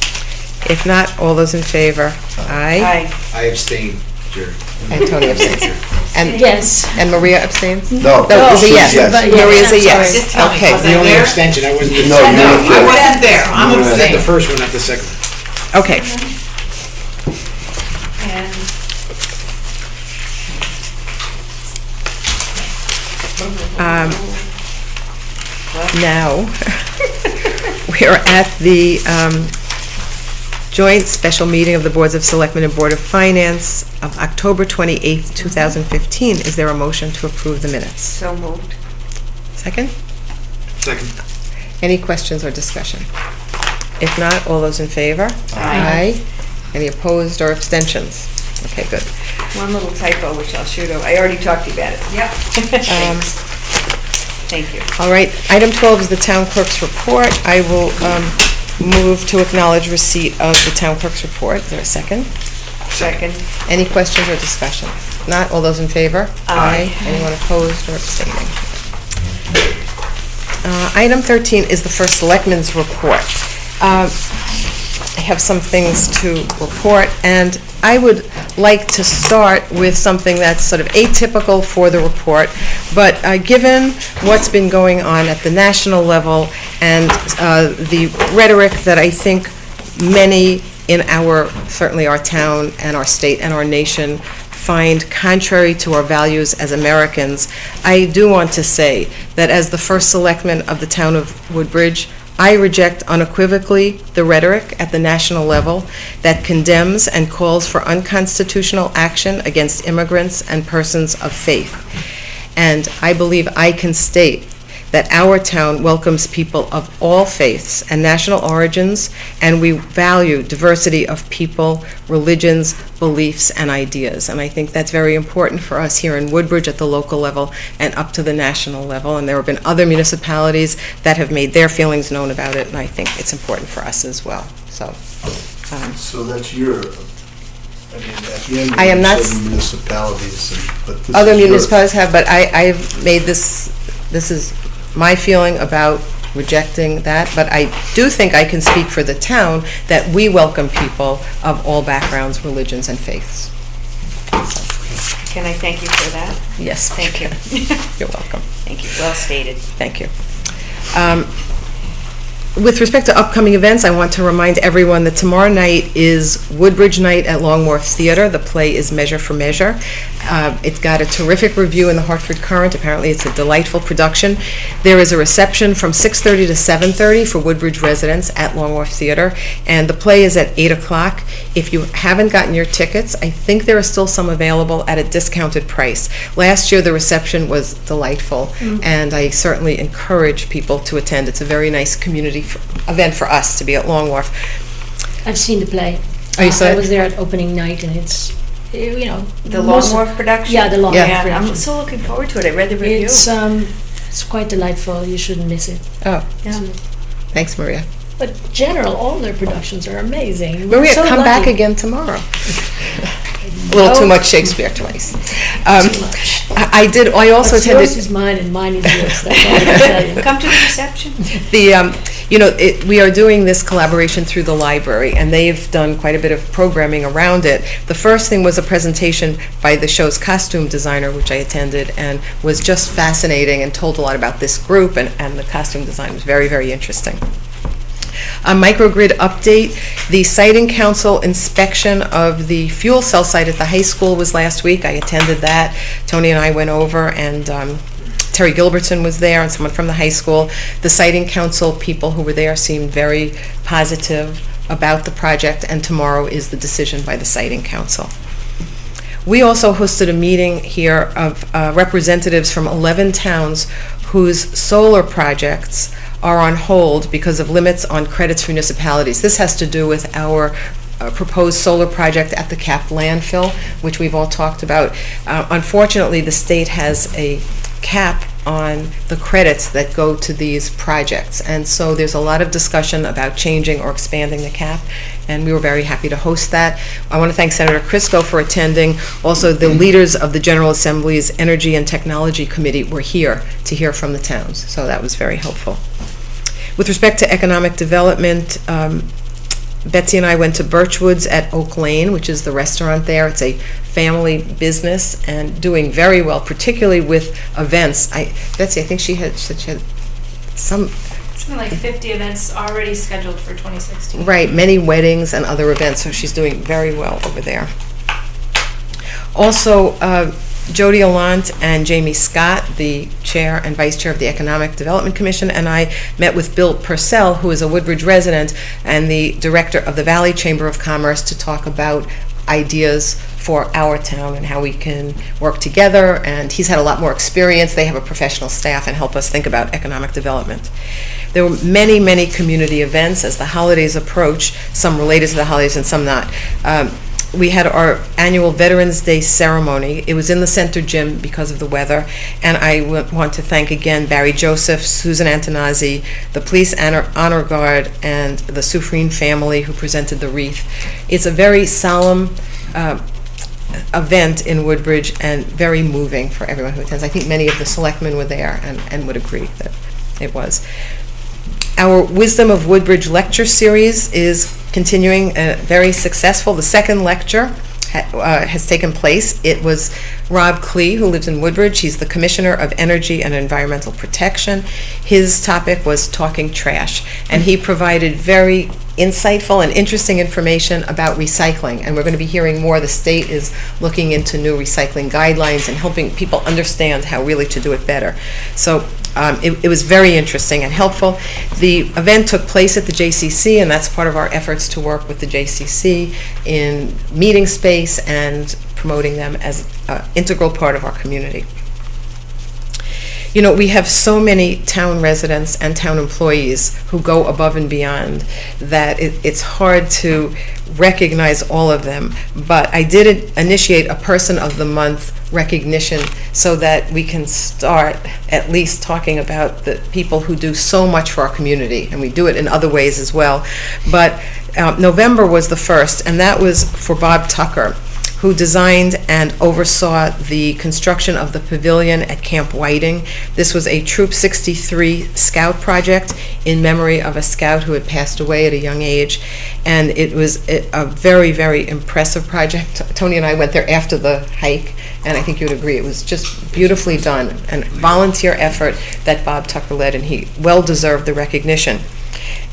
If not, all those in favor? Aye. Aye. I abstain, Jerry. And Tony abstains. And Yes. And Maria abstains? No. That was a she's yes. But yes, Maria's a I'm yes. sorry. Just tell me, Okay. was The I only there? abstention, I wasn't. No, you No, weren't I there. wasn't there. I'm You were I said the abstaining. first one, not the second one. Okay. And Now, we're at the joint special meeting of the Boards of Selectmen and Board of Finance of October 28th, 2015. Is there a motion to approve the minutes? so moved. Second? Second. Any questions or discussion? If not, all those in favor? Aye. Any opposed or abstentions? Okay, good. One little typo, which I'll shoot over. I already talked to you about it. Yep. Thanks. Thank you. All right, item 12 is the town clerk's report. I will move to acknowledge receipt of the town clerk's report. Is there a second? Second. Any questions or discussion? Not, all those in favor? Aye. Anyone opposed or abstaining? Item 13 is the first selectman's report. I have some things to report, and I would like to start with something that's sort of atypical for the report, but given what's been going on at the national level and the rhetoric that I think many in certainly our town and our state and our nation find contrary to our values as Americans, I do want to say that as the first selectman of the town of Woodbridge, I reject unequivocally the rhetoric at the national level that condemns and calls for unconstitutional action against immigrants and persons of faith. And I believe I can state that our town welcomes people of all faiths and national origins, and we value diversity of people, religions, beliefs, and ideas. And I think that's very important for us here in Woodbridge at the local level and up to the national level. And there have been other municipalities that have made their feelings known about it, and I think it's important for us as well. So that's your, I mean, at the end, I am not municipalities, but this other is your- municipalities have, but I've made this is my feeling about rejecting that, but I do think I can speak for the town that we welcome people of all backgrounds, religions, and faiths. Can I thank you for that? Yes. Thank you. You're welcome. Thank you. Well stated. Thank you. With respect to upcoming events, I want to remind everyone that tomorrow night is Woodbridge Night at Long Wharf Theater. The play is Measure for Measure. It's got a terrific review in the Hartford Courant. Apparently, it's a delightful production. There is a reception from 6:30 to 7:30 for Woodbridge residents at Long Wharf Theater, and the play is at 8 o'clock. If you haven't gotten your tickets, I think there are still some available at a discounted price. Last year, the reception was delightful, and I certainly encourage people to attend. It's a very nice community event for us to be at Long Wharf. I've seen the play. Oh, you saw I it? was there at opening night, and it's, The Long Wharf production? Yeah, the Long Wharf I'm production. so looking forward to it. I read the review. It's quite delightful. You shouldn't miss it. Oh, Yeah. thanks, Maria. But general, all their productions are amazing. Maria, We're so come back lucky. again tomorrow. A little too much Shakespeare twice. I also What's attended. yours is mine, and mine is yours. That's all I can tell you. Come to the reception. We are doing this collaboration through the library, and they've done quite a bit of programming around it. The first thing was a presentation by the show's costume designer, which I attended, and was just fascinating and told a lot about this group, and the costume design was very, very interesting. A microgrid update. The Siting Council inspection of the fuel cell site at the high school was last week. I attended that. Tony and I went over, and Terry Gilbertson was there, and someone from the high school. The Siting Council people who were there seemed very positive about the project, and tomorrow is the decision by the Siting Council. We also hosted a meeting here of representatives from 11 towns whose solar projects are on hold because of limits on credits for municipalities. This has to do with our proposed solar project at the capped landfill, which we've all talked about. Unfortunately, the state has a cap on the credits that go to these projects, and so there's a lot of discussion about changing or expanding the cap, and we were very happy to host that. I want to thank Senator Crisco for attending. Also, the leaders of the General Assembly's Energy and Technology Committee were here to hear from the towns, so that was very helpful. With respect to economic development, Betsy and I went to Birchwoods at Oak Lane, which is the restaurant there. It's a family business and doing very well, particularly with events. Betsy, I think she said she had some... Something like 50 events already scheduled for 2016. Right, many weddings and other events, so she's doing very well over there. Also, Jody Allant and Jamie Scott, the chair and vice chair of the Economic Development Commission, and I met with Bill Purcell, who is a Woodbridge resident and the director of the Valley Chamber of Commerce, to talk about ideas for our town and how we can work together. And he's had a lot more experience. They have a professional staff and help us think about economic development. There were many, many community events as the holidays approach, some related to the holidays and some not. We had our annual Veterans Day ceremony. It was in the center gym because of the weather, and I want to thank again Barry Joseph, Susan Antonazzi, the Police Honor Guard, and the Soufrine family who presented the wreath. It's a very solemn event in Woodbridge and very moving for everyone who attends. I think many of the selectmen were there and would agree that it was. Our Wisdom of Woodbridge lecture series is continuing, very successful. The second lecture has taken place. It was Rob Klee, who lives in Woodbridge. He's the Commissioner of Energy and Environmental Protection. His topic was talking trash, and he provided very insightful and interesting information about recycling, and we're going to be hearing more. The state is looking into new recycling guidelines and helping people understand how really to do it better. So it was very interesting and helpful. The event took place at the JCC, and that's part of our efforts to work with the JCC in meeting space and promoting them as an integral part of our community. You know, we have so many town residents and town employees who go above and beyond that it's hard to recognize all of them. But I did initiate a Person of the Month recognition so that we can start at least talking about the people who do so much for our community, and we do it in other ways as well. But November was the first, and that was for Bob Tucker, who designed and oversaw the construction of the pavilion at Camp Whiting. This was a Troop 63 Scout project in memory of a scout who had passed away at a young age, and it was a very, very impressive project. Tony and I went there after the hike, and I think you would agree it was just beautifully done, and volunteer effort that Bob Tucker led, and he well deserved the recognition.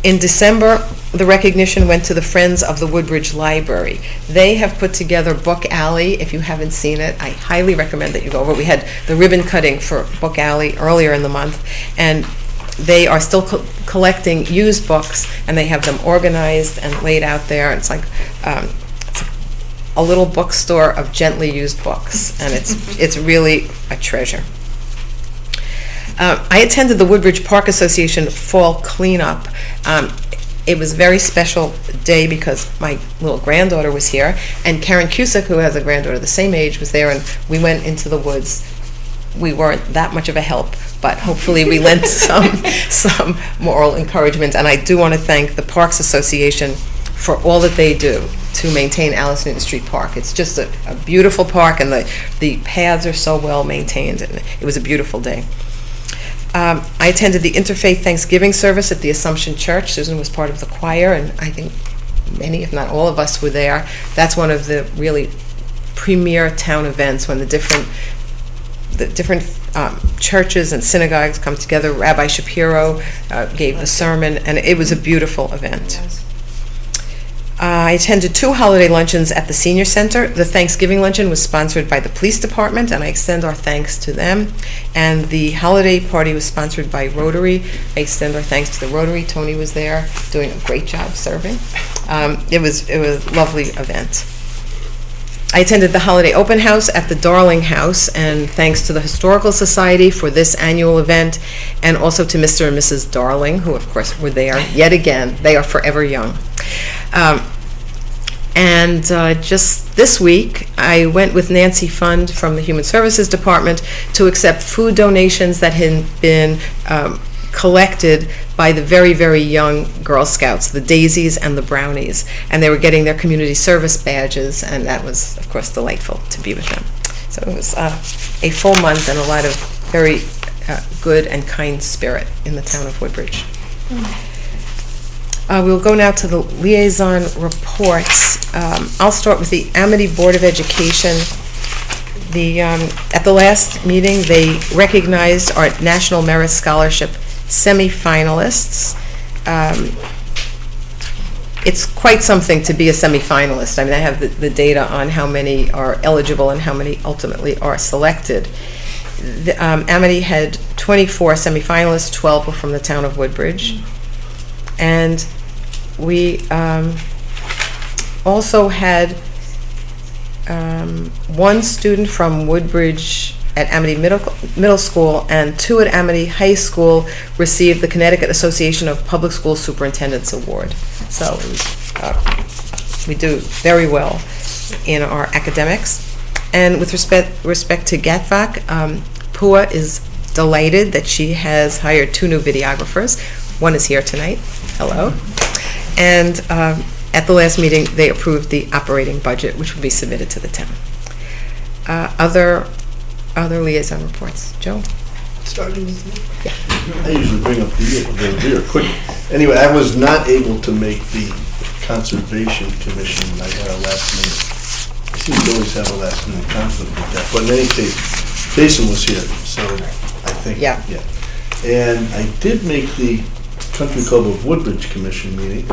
In December, the recognition went to the Friends of the Woodbridge Library. They have put together Book Alley. If you haven't seen it, I highly recommend that you go over. We had the ribbon cutting for Book Alley earlier in the month, and they are still collecting used books, and they have them organized and laid out there. It's like a little bookstore of gently used books, and it's really a treasure. I attended the Woodbridge Park Association fall cleanup. It was a very special day because my little granddaughter was here, and Karen Cusick, who has a granddaughter the same age, was there, and we went into the woods. We weren't that much of a help, but hopefully we lent some moral encouragement, and I do want to thank the Parks Association for all that they do to maintain Alice Newton Street Park. It's just a beautiful park, and the paths are so well maintained, and it was a beautiful day. I attended the Interfaith Thanksgiving service at the Assumption Church. Susan was part of the choir, and I think many, if not all of us, were there. That's one of the really premier town events when the different churches and synagogues come together. Rabbi Shapiro gave the sermon, and it was a beautiful event. I attended 2 holiday luncheons at the Senior Center. The Thanksgiving luncheon was sponsored by the police department, and I extend our thanks to them. And the holiday party was sponsored by Rotary. I extend our thanks to the Rotary. Tony was there doing a great job serving. It was a lovely event. I attended the holiday open house at the Darling House, and thanks to the Historical Society for this annual event, and also to Mr. and Mrs. Darling, who of course were there yet again. They are forever young. Just this week, I went with Nancy Fund from the Human Services Department to accept food donations that had been collected by the very, very young Girl Scouts, the Daisies and the Brownies, and they were getting their community service badges, and that was, of course, delightful to be with them. So it was a full month and a lot of very good and kind spirit in the town of Woodbridge. We'll go now to the liaison reports. I'll start with the Amity Board of Education. At the last meeting, they recognized our National Merit Scholarship semifinalists. It's quite something to be a semifinalist. I mean, I have the data on how many are eligible and how many ultimately are selected. Amity had 24 semifinalists, 12 were from the town of Woodbridge. And we also had one student from Woodbridge at Amity Middle School and 2 at Amity High School received the Connecticut Association of Public School Superintendents Award. So it was, we do very well in our academics. And with respect to GATVAC, Pua is delighted that she has hired 2 new videographers. One is here tonight. Hello. And at the last meeting, they approved the operating budget, which will be submitted to the town. Other liaison reports. Joe? Starting with me? Yeah. I usually bring up the beer quick. Anyway, I was not able to make the Conservation Commission. I had a last minute. I seem to always have a last minute conflict with that. But in any case, Jason was here, so I think. Yeah. And I did make the Country Club of Woodbridge Commission meeting.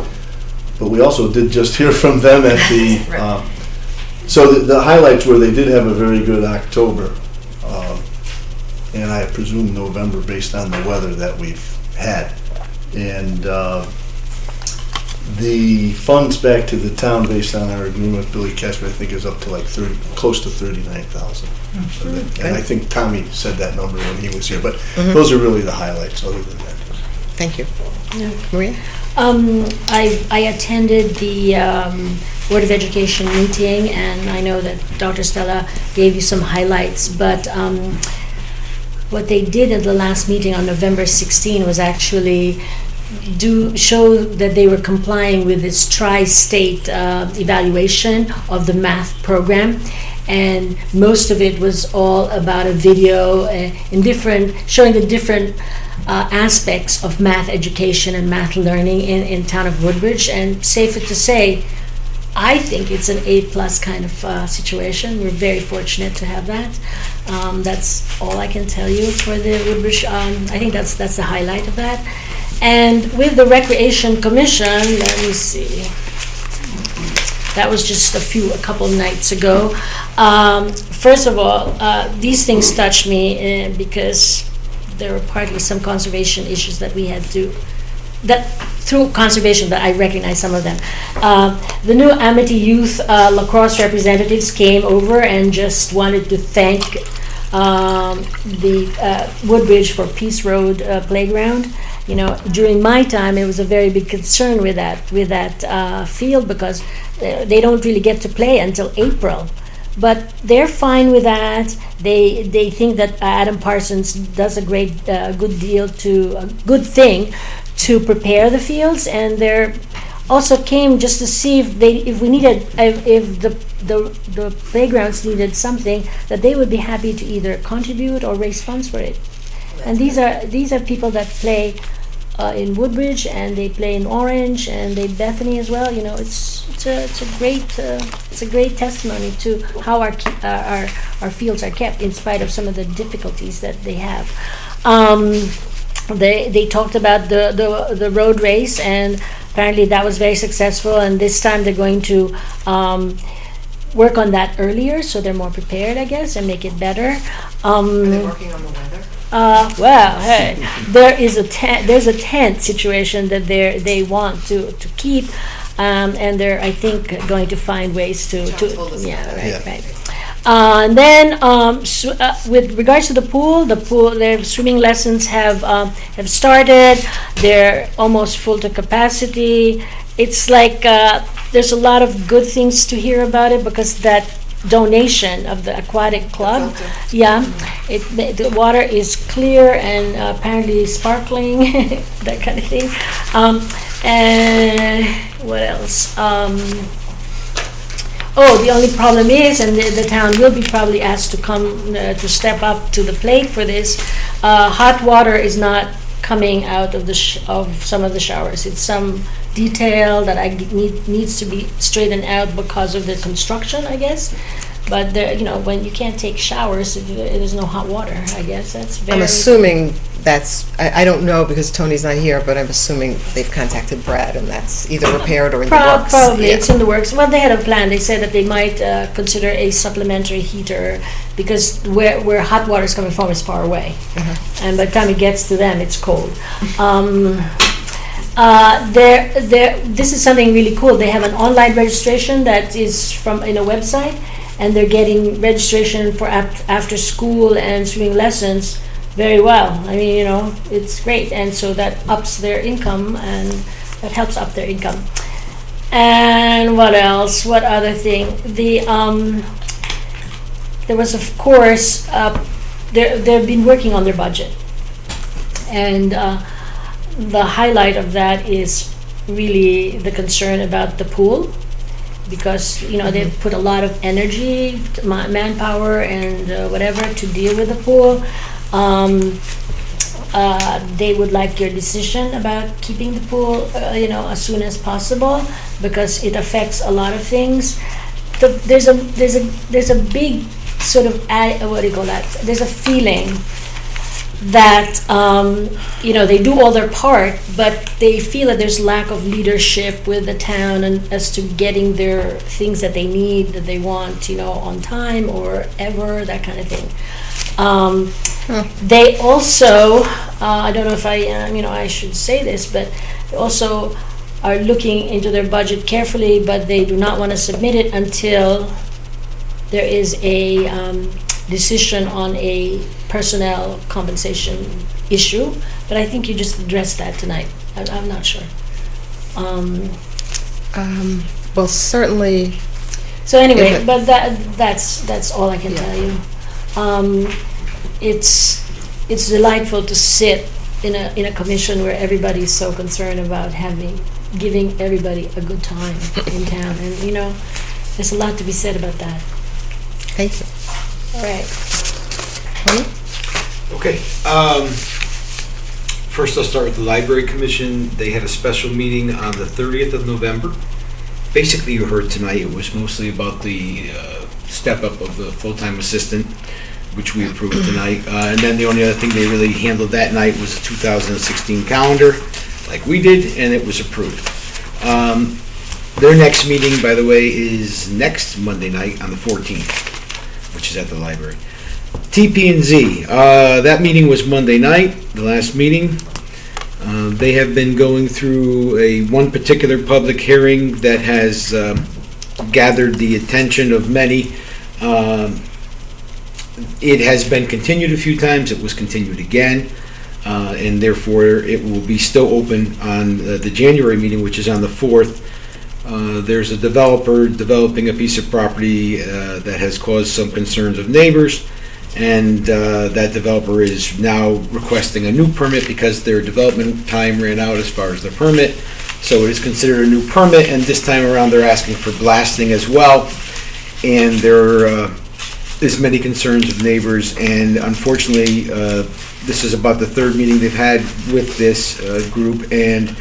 But we also did just hear from them at the, so the highlights were they did have a very good October, and I presume November based on the weather that we've had. And the funds back to the town based on our agreement with Billy Casper, I think is up to like close to 39,000. And I think Tommy said that number when he was here, but those are really the highlights other than that. Thank you. Maria? I attended the Board of Education meeting, and I know that Dr. Stella gave you some highlights, but what they did at the last meeting on November 16 was actually show that they were complying with this tri-state evaluation of the math program, and most of it was all about a video showing the different aspects of math education and math learning in town of Woodbridge. And safer to say, I think it's an A+ kind of situation. We're very fortunate to have that. That's all I can tell you for the Woodbridge. I think that's the highlight of that. And with the Recreation Commission, let me see. That was just a couple nights ago. First of all, these things touched me because there were partly some conservation issues that we had to, through conservation, that I recognize some of them. The new Amity Youth lacrosse representatives came over and just wanted to thank the Woodbridge for Peace Road playground. You know, during my time, it was a very big concern with that field because they don't really get to play until April. But they're fine with that. They think that Adam Parsons does a good thing to prepare the fields, and they're also came just to see if the playgrounds needed something, that they would be happy to either contribute or raise funds for it. And these are people that play in Woodbridge, and they play in Orange, and they Bethany as well. You know, it's a great testimony to how our fields are kept in spite of some of the difficulties that they have. They talked about the road race, and apparently that was very successful. And this time they're going to work on that earlier, so they're more prepared, I guess, and make it better. Are they working on the weather? Well, hey, there's a tent situation that they want to keep, and they're, I think, going to find ways to right. And then with regards to the pool, their swimming lessons have started. They're almost full to capacity. It's like there's a lot of good things to hear about it because that donation of the aquatic club, the water is clear and apparently sparkling, that kind of thing. And what else? The only problem is, and the town will be probably asked to come to step up to the plate for this. Hot water is not coming out of of some of the showers. It's some detail that needs to be straightened out because of the construction, I guess. But when you can't take showers, there's no hot water. I guess that's very. I'm assuming that's. I don't know because Tony's not here, but I'm assuming they've contacted Brad, and that's either repaired or in the works. Probably, it's in the works. Well, they had a plan. They said that they might consider a supplementary heater because where hot water is coming from is far away, and by the time it gets to them, it's cold. This is something really cool. They have an online registration that is in a website, and they're getting registration for after school and swimming lessons very well. I mean, it's great, and so that ups their income, and that helps up their income. And what else? What other thing? There was, of course, they've been working on their budget, and the highlight of that is really the concern about the pool, because they've put a lot of energy, manpower, and whatever to deal with the pool. They would like your decision about keeping the pool, as soon as possible, because it affects a lot of things. There's a big sort of what do you call that? There's a feeling that, they do all their part, but they feel that there's lack of leadership with the town and as to getting their things that they need, that they want, on time or ever, that kind of thing. They also, I don't know if I should say this, but they also are looking into their budget carefully, but they do not want to submit it until there is a decision on a personnel compensation issue. But I think you just addressed that tonight. I'm not sure. Well, certainly. So anyway, but that's all I can tell you. It's delightful to sit in a commission where everybody's so concerned about giving everybody a good time in town, and there's a lot to be said about that. Thank you. All right. Okay. First, I'll start with the Library Commission. They had a special meeting on the 30th of November. Basically, you heard tonight, it was mostly about the step up of the full-time assistant, which we approved tonight. And then the only other thing they really handled that night was the 2016 calendar, like we did, and it was approved. Their next meeting, by the way, is next Monday night on the 14th, which is at the library. TP&Z, that meeting was Monday night, the last meeting. They have been going through one particular public hearing that has gathered the attention of many. It has been continued a few times. It was continued again, and therefore it will be still open on the January meeting, which is on the 4th. There's a developer developing a piece of property that has caused some concerns of neighbors, and that developer is now requesting a new permit because their development time ran out as far as the permit. So it is considered a new permit, and this time around they're asking for blasting as well. And there is many concerns of neighbors, and unfortunately this is about the third meeting they've had with this group, and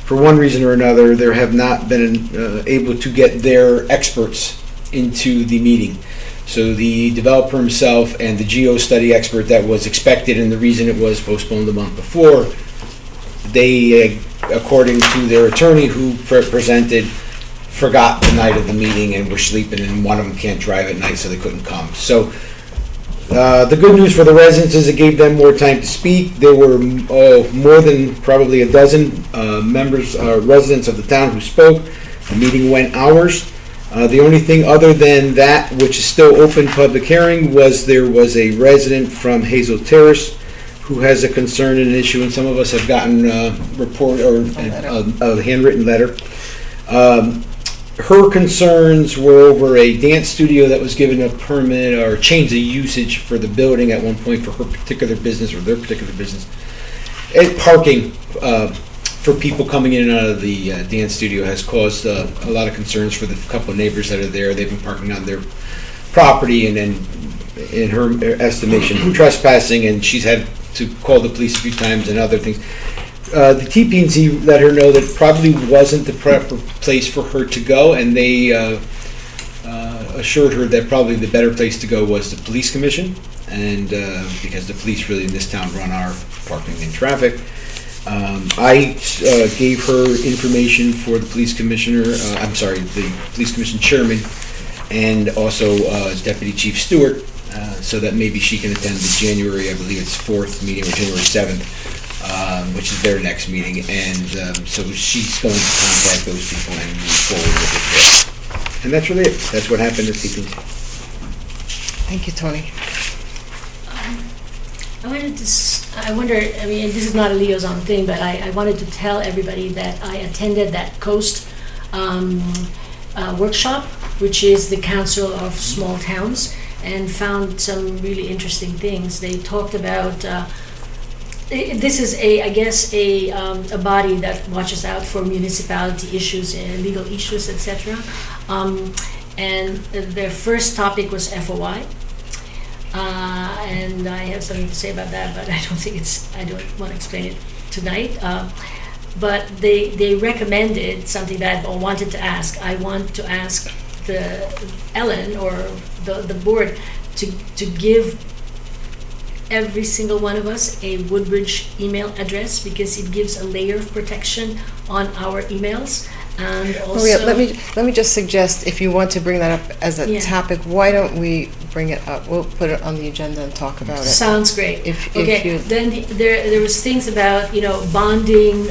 for one reason or another, they have not been able to get their experts into the meeting. So the developer himself and the geo-study expert that was expected, and the reason it was postponed the month before, they, according to their attorney who presented, forgot the night of the meeting and were sleeping, and one of them can't drive at night, so they couldn't come. So the good news for the residents is it gave them more time to speak. There were more than probably a dozen residents of the town who spoke. The meeting went hours. The only thing other than that, which is still open public hearing, was there was a resident from Hazel Terrace who has a concern and an issue, and some of us have gotten a report or a handwritten letter. Her concerns were over a dance studio that was given a permit or change of usage for the building at one point for her particular business or their particular business. And parking for people coming in and out of the dance studio has caused a lot of concerns for the couple of neighbors that are there. They've been parking on their property and then, in her estimation, trespassing, and she's had to call the police a few times and other things. The TP&Z let her know that probably wasn't the proper place for her to go, and they assured her that probably the better place to go was the police commission, and because the police really in this town run our parking and traffic. I gave her information for the police commissioner, the police commission chairman, and also Deputy Chief Stewart, so that maybe she can attend the January, I believe it's 4th meeting, or January 7th. Which is their next meeting, and so she's going to contact those people and move forward with it there. And that's really it. That's what happened at CPC. Thank you, Tony. I wonder, this is not a liaison thing, but I wanted to tell everybody that I attended that COAST workshop, which is the Council of Small Towns, and found some really interesting things. They talked about this is a body that watches out for municipality issues and legal issues, etc. And their first topic was FOI, and I have something to say about that, but I don't want to explain it tonight. But they recommended something that I wanted to ask. I want to ask Ellen or the board to give every single one of us a Woodbridge email address because it gives a layer of protection on our emails. And also, Maria, let me just suggest, if you want to bring that up as a Yeah. topic, why don't we bring it up? We'll put it on the agenda and talk about it. Sounds great. If Okay, you, then there was things about, bonding,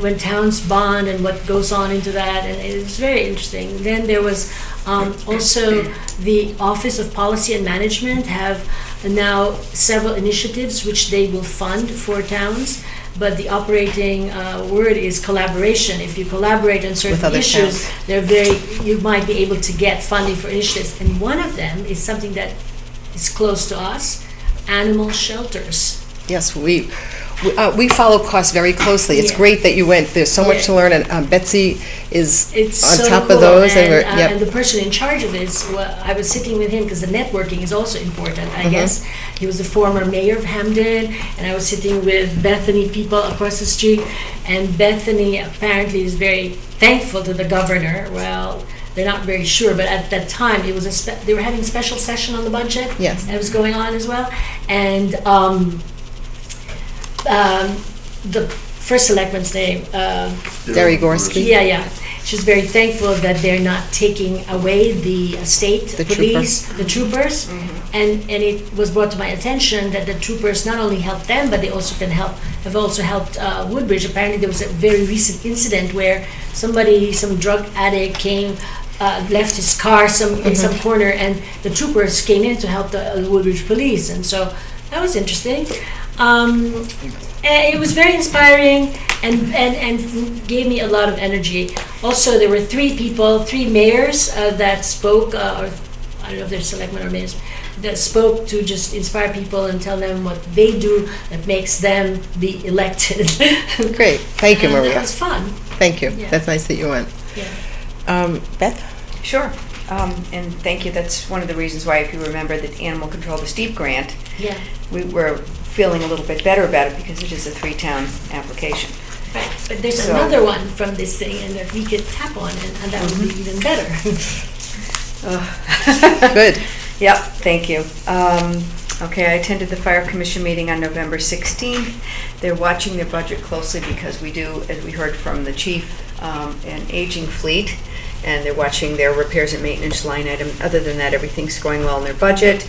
when towns bond and what goes on into that, and it was very interesting. Then there was also the Office of Policy and Management have now several initiatives which they will fund for towns, but the operating word is collaboration. If you collaborate on With certain other issues, towns. you might be able to get funding for initiatives. And one of them is something that is close to us, animal shelters. yes, we follow costs very closely. It's Yeah. great that you went. There's so much to learn, and Betsy is It's on so top cool. of those. And, we're- yep. and the person in charge of this, I was sitting with him because the networking is also important, I Mhm. guess. He was the former mayor of Hamden, and I was sitting with Bethany people across the street, and Bethany apparently is very thankful to the governor. Well, they're not very sure, but at that time, it was they were having a special session on the budget. Yes. That was going on as well, and the first selectman's name, Derry Gorski. Yeah. She's very thankful that they're not taking away the state The police, the troopers. And it was brought to my attention that the troopers not only help them, but they also have also helped Woodbridge. Apparently there was a very recent incident where some drug addict came, left his car in some corner, and the troopers came in to help the Woodbridge police. And so that was interesting. It was very inspiring and gave me a lot of energy. Also, there were three mayors that spoke, or I don't know if they're selectmen or mayors, that spoke to just inspire people and tell them what they do that makes them be elected. Great. Thank you, And Maria. that was fun. Thank you. Yeah. That's nice that you went. Yeah. Beth? Sure. And thank you. That's one of the reasons why, if you remember, the Animal Control the Steep grant, Yeah. we were feeling a little bit better about it because it is a 3-town application. Right. But there's So- another one from this thing, and that we could tap on, and that would be even better. Good. Yep, thank you. Okay, I attended the Fire Commission meeting on November 16th. They're watching their budget closely because we do, as we heard from the chief, an aging fleet, and they're watching their repairs and maintenance line item. Other than that, everything's going well in their budget.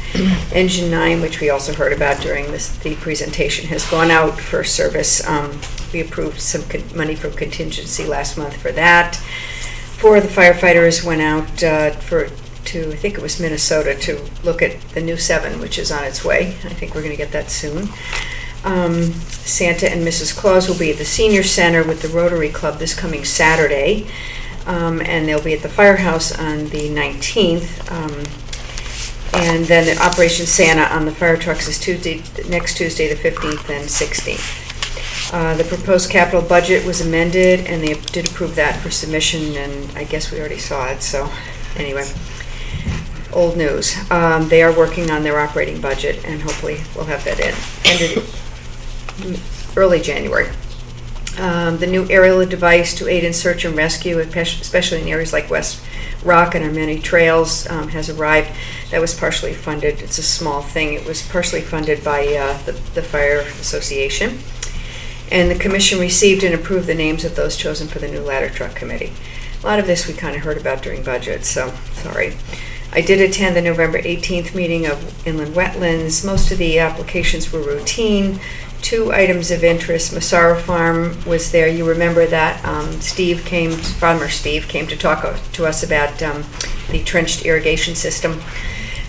Engine 9, which we also heard about during the presentation, has gone out for service. We approved some money from contingency last month for that. 4 of the firefighters went out to, I think it was Minnesota, to look at the new 7, which is on its way. I think we're going to get that soon. Santa and Mrs. Claus will be at the Senior Center with the Rotary Club this coming Saturday. And they'll be at the firehouse on the 19th. And then Operation Santa on the fire trucks is next Tuesday, the 15th and 16th. The proposed capital budget was amended, and they did approve that for submission, and I guess we already saw it, so anyway. Old news. They are working on their operating budget, and hopefully we'll have that ended early January. The new aerial device to aid in search and rescue, especially in areas like West Rock and our many trails, has arrived. That was partially funded. It's a small thing. It was partially funded by the Fire Association. And the commission received and approved the names of those chosen for the new ladder truck committee. A lot of this we kind of heard about during budget, so sorry. I did attend the November 18th meeting of Inland Wetlands. Most of the applications were routine. 2 items of interest. Massaro Farm was there. You remember that Farmer Steve came to talk to us about the trenched irrigation system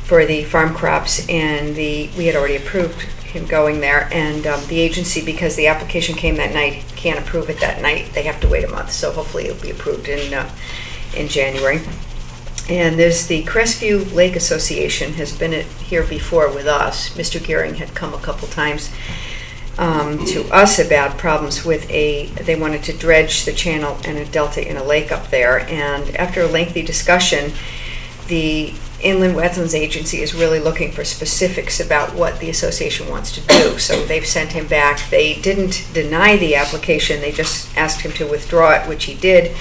for the farm crops, and we had already approved him going there, and the agency, because the application came that night, can't approve it that night. They have to wait a month, so hopefully it'll be approved in January. And there's the Crestview Lake Association has been here before with us. Mr. Gearing had come a couple times to us about problems with they wanted to dredge the channel and a delta in a lake up there, and after a lengthy discussion, the Inland Wetlands Agency is really looking for specifics about what the association wants to do. So they've sent him back. They didn't deny the application, they just asked him to withdraw it, which he did,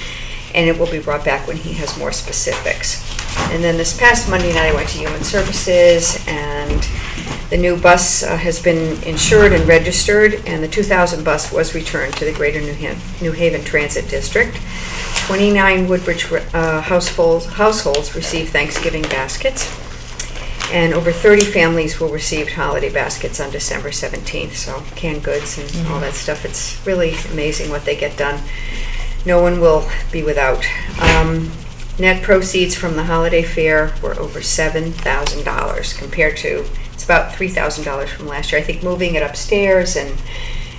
and it will be brought back when he has more specifics. And then this past Monday night, I went to Human Services, and The new bus has been insured and registered, and the 2000 bus was returned to the Greater New Haven Transit District. 29 Woodbridge households received Thanksgiving baskets, and over 30 families will receive holiday baskets on December 17th, so canned goods and all that stuff. It's really amazing what they get done. No one will be without. Net proceeds from the holiday fair were over $7,000 compared to, it's about $3,000 from last year. I think moving it upstairs and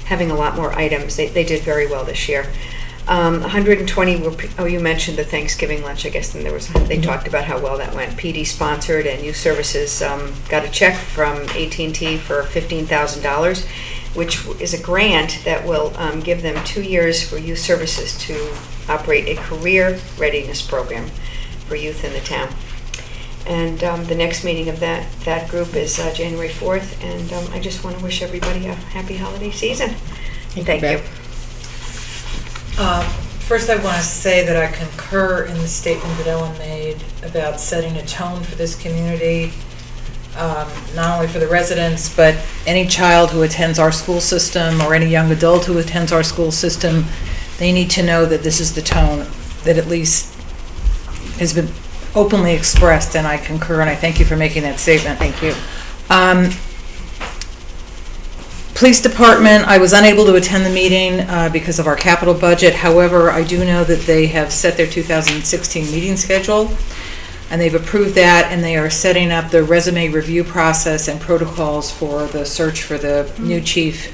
having a lot more items, they did very well this year. 120 were, you mentioned the Thanksgiving lunch, I guess, and they talked about how well that went. PD sponsored, and Youth Services got a check from AT&T for $15,000, which is a grant that will give them 2 years for Youth Services to operate a career readiness program for youth in the town. And the next meeting of that group is January 4th, and I just want to wish everybody a happy holiday season. Thank you. First, I want to say that I concur in the statement that Ellen made about setting a tone for this community, not only for the residents, but any child who attends our school system or any young adult who attends our school system. They need to know that this is the tone that at least has been openly expressed, and I concur, and I thank you for making that statement. Thank you. Police Department, I was unable to attend the meeting because of our capital budget. However, I do know that they have set their 2016 meeting schedule, and they've approved that, and they are setting up the resume review process and protocols for the search for the new chief.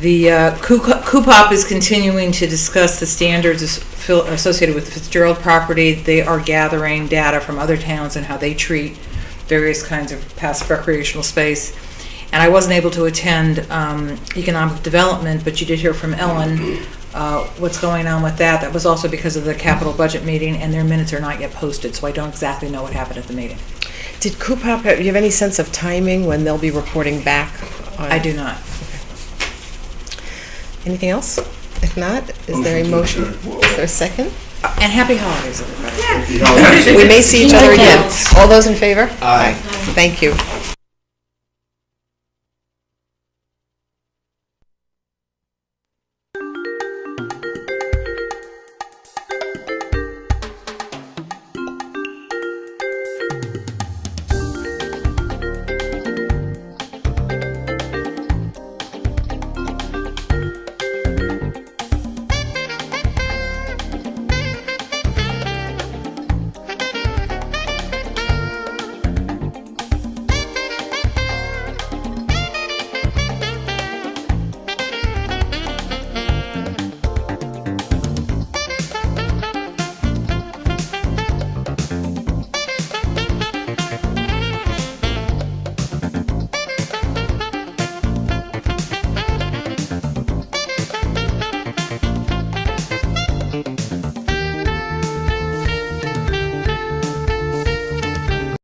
The CUPOP is continuing to discuss the standards associated with the Fitzgerald property. They are gathering data from other towns and how they treat various kinds of passive recreational space. And I wasn't able to attend economic development, but you did hear from Ellen what's going on with that. That was also because of the capital budget meeting, and their minutes are not yet posted, so I don't exactly know what happened at the meeting. Did CUPOP, do you have any sense of timing when they'll be reporting back? I do not. Anything else? If not, is there a motion? Is there a second? And happy holidays, everybody. We may see each other again. All those in favor? Aye. Thank you.